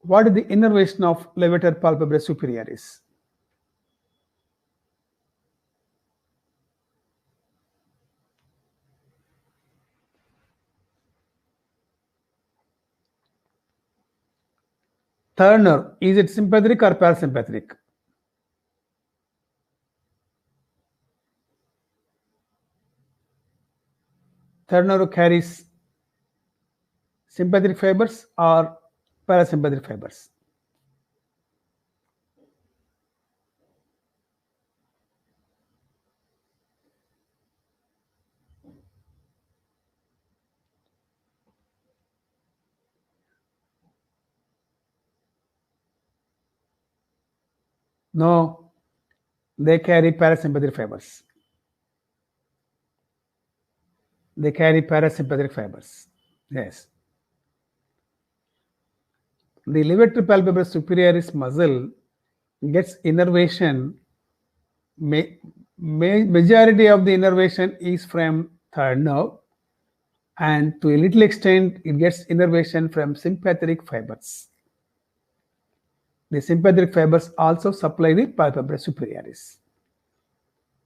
What is the innervation of levator palpebrae superioris? Third nerve, is it sympathetic or parasympathetic? Third nerve carries sympathetic fibers or parasympathetic fibers? No, they carry parasympathetic fibers. They carry parasympathetic fibers. Yes. The levator palpebrae superioris muscle gets innervation. Majority of the innervation is from third nerve, and to a little extent it gets innervation from sympathetic fibers. The sympathetic fibers also supply the palpebrae superioris.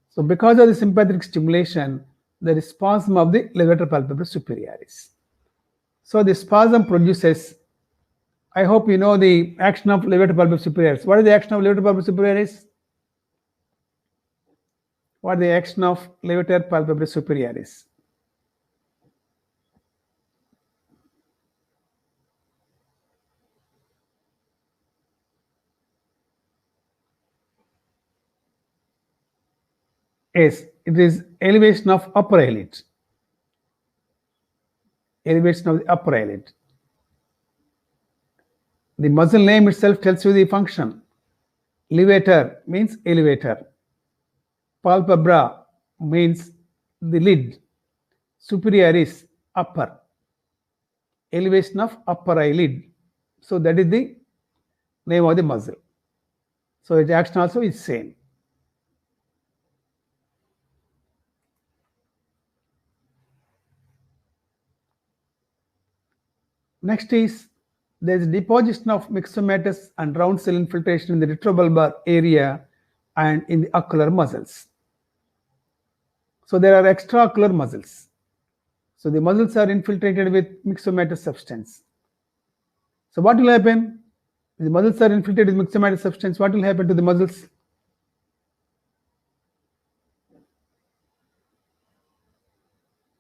So because of the sympathetic stimulation, there is spasm of the levator palpebrae superioris. So the spasm produces, I hope you know the action of levator palpebrae superioris. What is the action of levator palpebrae superioris? What the action of levator palpebrae superioris? Yes, it is elevation of upper eyelid. Elevation of the upper eyelid. The muscle name itself tells you the function. Levator means elevator. Palpebra means the lid. Superioris, upper. Elevation of upper eyelid. So that is the name of the muscle. So its action also is same. Next is there is deposition of myxomatous and round cell infiltration in the retrobulbar area and in the ocular muscles. So there are extraocular muscles. So the muscles are infiltrated with myxomatous substance. So what will happen? The muscles are infiltrated with myxomatous substance. What will happen to the muscles?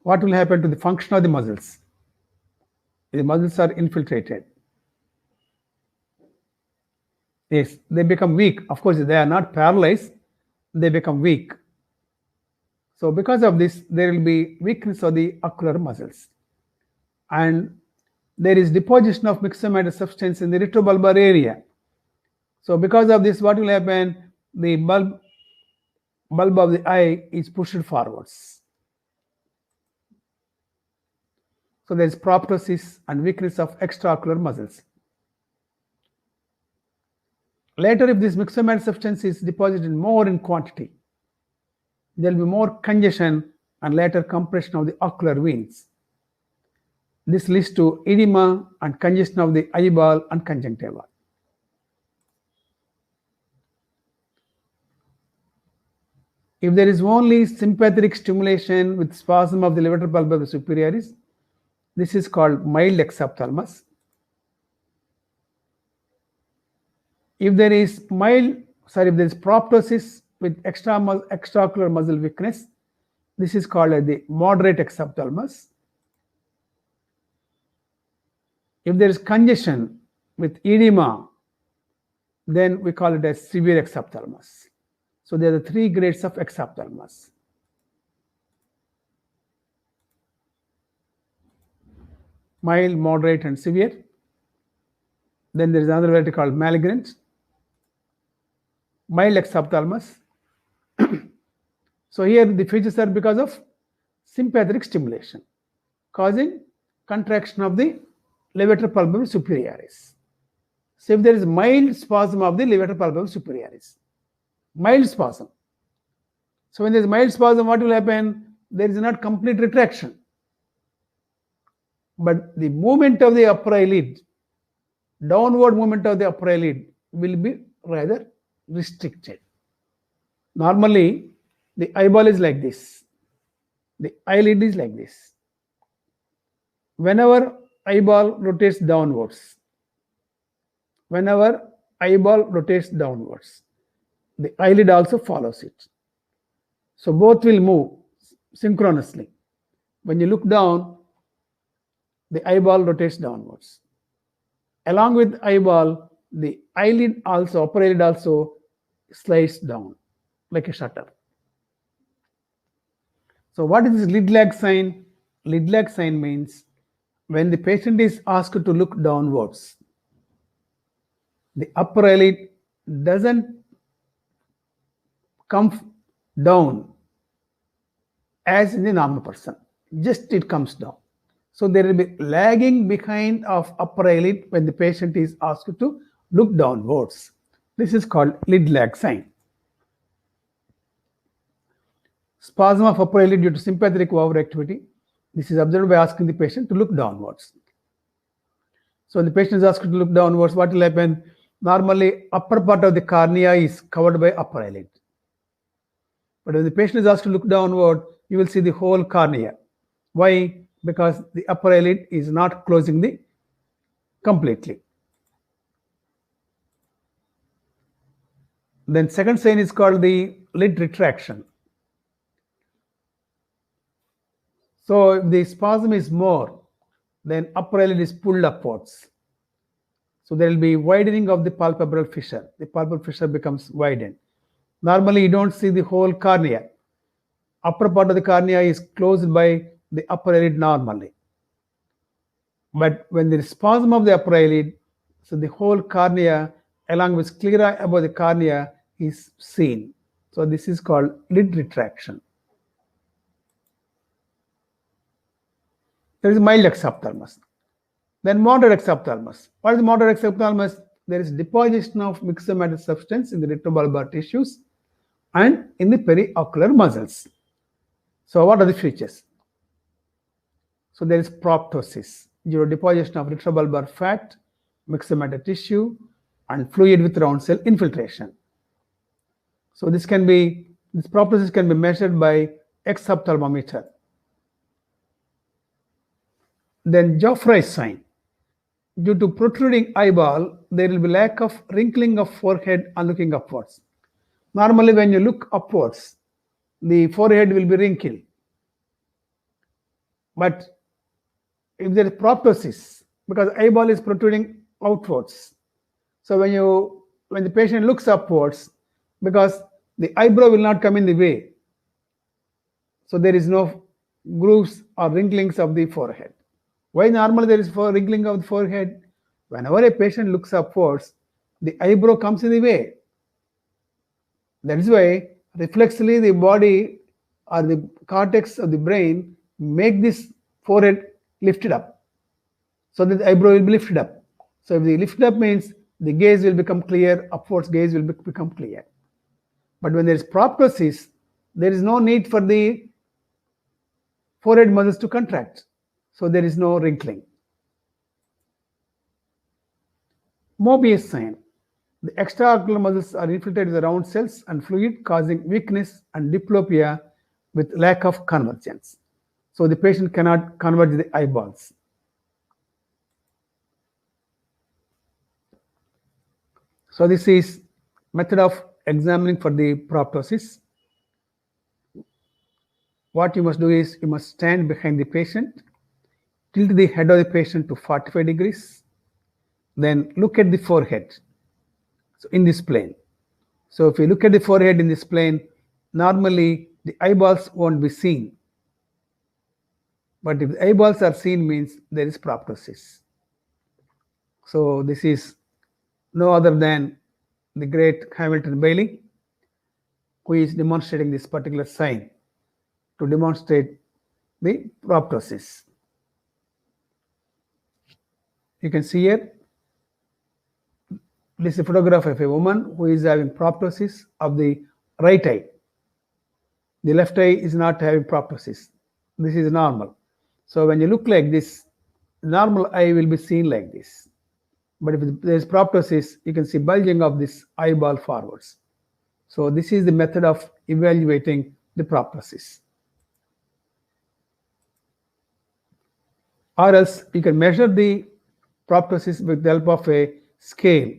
What will happen to the function of the muscles? The muscles are infiltrated. Yes, they become weak. Of course, they are not paralyzed, they become weak. So because of this, there will be weakness of the ocular muscles. And there is deposition of myxomatous substance in the retrobulbar area. So because of this, what will happen? The bulb of the eye is pushed forwards. So there is proptosis and weakness of extraocular muscles. Later, if this myxomatous substance is deposited more in quantity, there will be more congestion and later compression of the ocular veins. This leads to edema and congestion of the eyeball and conjunctiva. If there is only sympathetic stimulation with spasm of the levator palpebrae superioris, this is called mild exophthalmos. If there is proptosis with extraocular muscle weakness, this is called as the moderate exophthalmos. If there is congestion with edema, then we call it as severe exophthalmos. So there are three grades of exophthalmos. Mild, moderate, and severe. Then there is another variety called malignant. Mild exophthalmos. So here the features are because of sympathetic stimulation, causing contraction of the levator palpebrae superioris. So if there is mild spasm of the levator palpebrae superioris, mild spasm. So when there is mild spasm, what will happen? There is not complete retraction, but the movement of the upper eyelid, downward movement of the upper eyelid will be rather restricted. Normally, the eyeball is like this. The eyelid is like this. Whenever eyeball rotates downwards, the eyelid also follows it. So both will move synchronously. When you look down, the eyeball rotates downwards. Along with eyeball, the eyelid also, upper eyelid also slides down like a shutter. So what is this lid lag sign? Lid lag sign means when the patient is asked to look downwards, the upper eyelid doesn't come down as in the normal person, just it comes down. So there will be lagging behind of upper eyelid when the patient is asked to look downwards. This is called lid lag sign. Spasm of upper eyelid due to sympathetic overactivity. This is observed by asking the patient to look downwards. So when the patient is asked to look downwards, what will happen? Normally, upper part of the cornea is covered by upper eyelid. But when the patient is asked to look downward, you will see the whole cornea. Why? Because the upper eyelid is not closing completely. Then second sign is called the lid retraction. So if the spasm is more, then upper eyelid is pulled upwards. So there will be widening of the palpebral fissure. The palpebral fissure becomes widened. Normally, you don't see the whole cornea. Upper part of the cornea is closed by the upper eyelid normally. But when there is spasm of the upper eyelid, so the whole cornea along with sclera above the cornea is seen. So this is called lid retraction. There is mild exophthalmos. Then moderate exophthalmos. What is moderate exophthalmos? There is deposition of myxomatous substance in the retrobulbar tissues and in the periocular muscles. So what are the features? So there is proptosis, deposition of retrobulbar fat, myxomatous tissue, and fluid with round cell infiltration. So this proptosis can be measured by exophthalmometer. Then Geoffroy's sign. Due to protruding eyeball, there will be lack of wrinkling of forehead and looking upwards. Normally, when you look upwards, the forehead will be wrinkled. But if there is proptosis, because eyeball is protruding outwards, so when the patient looks upwards, because the eyebrow will not come in the way, so there is no grooves or wrinklings of the forehead. Why normally there is wrinkling of the forehead? Whenever a patient looks upwards, the eyebrow comes in the way. That is why reflexively the body or the cortex of the brain make this forehead lifted up, so that the eyebrow will be lifted up. So if the lifted up means the gaze will become clear, upwards gaze will become clear. But when there is proptosis, there is no need for the forehead muscles to contract. So there is no wrinkling. Mobius sign. The extraocular muscles are infiltrated with round cells and fluid, causing weakness and diplopia with lack of convergence. So the patient cannot converge the eyeballs. So this is method of examining for the proptosis. What you must do is you must stand behind the patient, tilt the head of the patient to 45 degrees, then look at the forehead. So in this plane. So if you look at the forehead in this plane, normally the eyeballs won't be seen. But if the eyeballs are seen, means there is proptosis. So this is no other than the great Hamilton Bailey, who is demonstrating this particular sign to demonstrate the proptosis. You can see here, this is a photograph of a woman who is having proptosis of the right eye. The left eye is not having proptosis. This is normal. So when you look like this, normal eye will be seen like this. But if there is proptosis, you can see bulging of this eyeball forwards. So this is the method of evaluating the proptosis. Or else you can measure the proptosis with the help of a scale.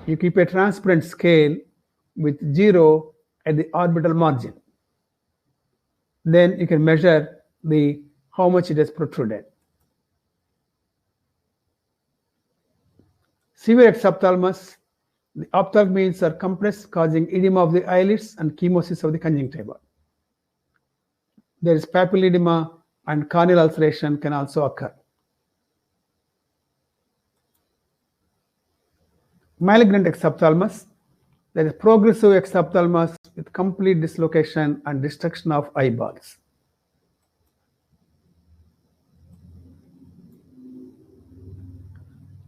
You keep a transparent scale with 0 at the orbital margin. Then you can measure how much it has protruded. Severe exophthalmos, the ophthalmic means are compressed, causing edema of the eyelids and chemosis of the conjunctiva. There is papilledema and corneal ulceration can also occur. Malignant exophthalmos, there is progressive exophthalmos with complete dislocation and destruction of eyeballs.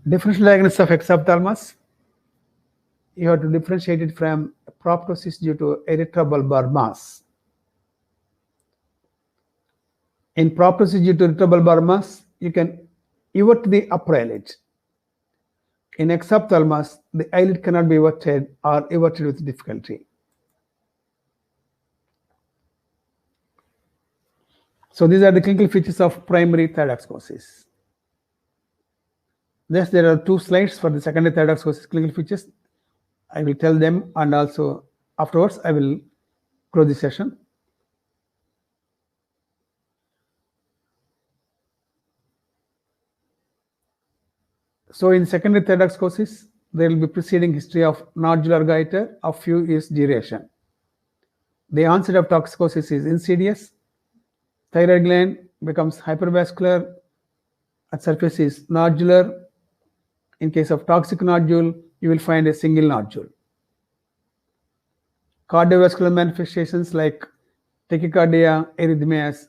Differential diagnosis of exophthalmos, you have to differentiate it from proptosis due to erythrobulbar mass. In proptosis due to erythrobulbar mass, you can evert the upper eyelid. In exophthalmos, the eyelid cannot be everted or everted with difficulty. So these are the clinical features of primary thyroidexcosis. Thus, there are 2 slides for the secondary thyroidexcosis clinical features. I will tell them, and also afterwards I will close the session. So in secondary thyroiditis, there will be preceding history of nodular goiter of few years duration. The onset of toxicosis is insidious. Thyroid gland becomes hypervascular. At surface is nodular. In case of toxic nodule, you will find a single nodule. Cardiovascular manifestations like tachycardia, arrhythmias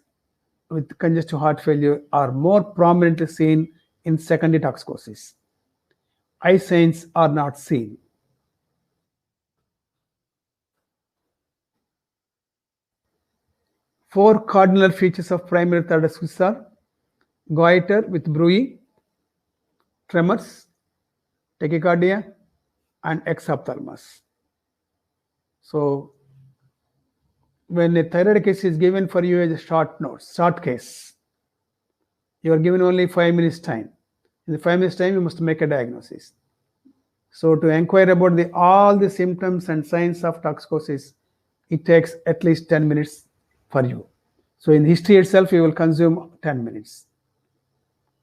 with congestive heart failure are more prominently seen in secondary toxicosis. Eye signs are not seen. Four cardinal features of primary thyroiditis are goiter with bruit, tremors, tachycardia, and exophthalmos. So, when a thyroid case is given for you as a short case, you are given only 5 minutes time. In the 5 minutes time, you must make a diagnosis. So, to inquire about all the symptoms and signs of toxicosis, it takes at least 10 minutes for you. So, in history itself, you will consume 10 minutes.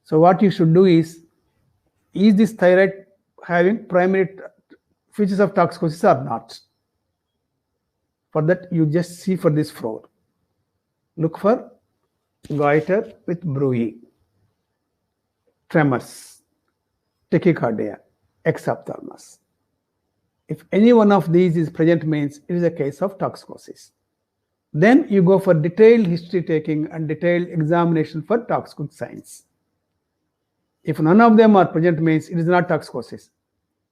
So, what you should do is this thyroid having primary features of toxicosis or not? For that, you just see for this floor. Look for goiter with bruit, tremors, tachycardia, exophthalmos. If any one of these is present, means it is a case of toxicosis. Then you go for detailed history taking and detailed examination for toxic signs. If none of them are present, means it is not toxicosis.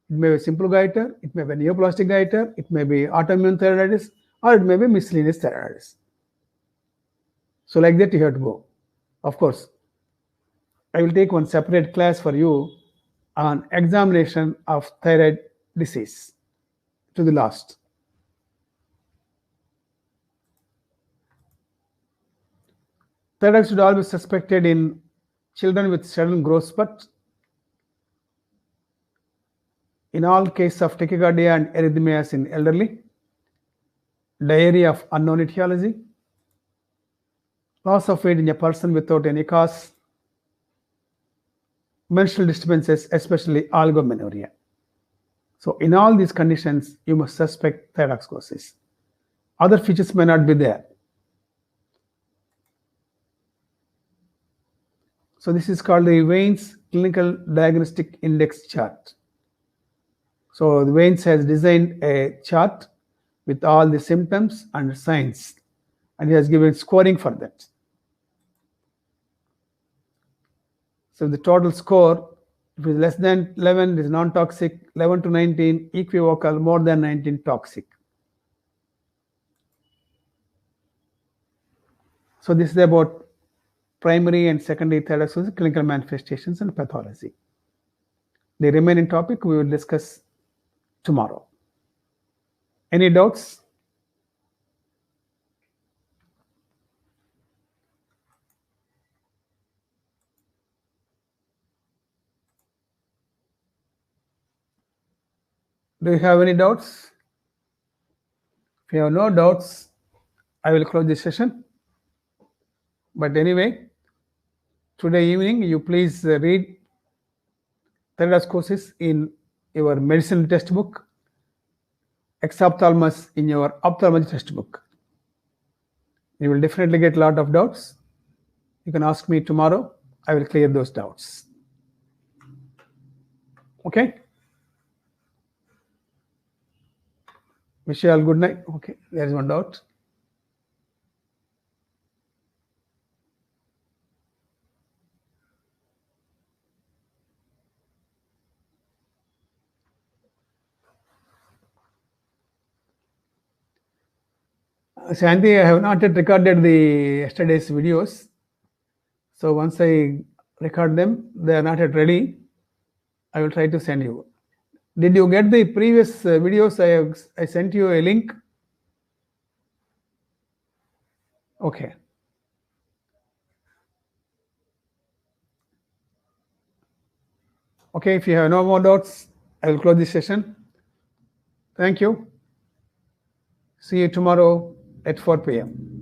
It may be simple goiter, it may be neoplastic goiter, it may be autoimmune thyroiditis, or it may be miscellaneous thyroiditis. So like that you have to go. Of course, I will take one separate class for you on examination of thyroid disease to the last. Thyroid should always be suspected in children with sudden growth spurt. In all cases of tachycardia and arrhythmias in elderly, diarrhea of unknown etiology, loss of weight in a person without any cause, menstrual disturbances, especially oligomenorrhea. So in all these conditions, you must suspect thyroiditis. Other features may not be there. So this is called the Wayne's Clinical Diagnostic Index chart. So the Wayne's has designed a chart with all the symptoms and signs, and he has given scoring for that. So the total score, if it is less than 11, it is non-toxic, 11 to 19, equivocal, more than 19, toxic. So this is about primary and secondary thyroiditis, clinical manifestations and pathology. The remaining topic we will discuss tomorrow. Any doubts? Do you have any doubts? If you have no doubts, I will close this session. But anyway, today evening, you please read thyroiditis in your medicine textbook, exophthalmos in your ophthalmology textbook. You will definitely get a lot of doubts. You can ask me tomorrow. I will clear those doubts. Okay? Wish you all good night. Okay, there is one doubt. Shanti, I have not yet recorded the yesterday's videos. So once I record them, they are not yet ready. I will try to send you. Did you get the previous videos? I sent you a link. Okay. Okay, if you have no more doubts, I will close this session. Thank you. See you tomorrow at 4 p.m.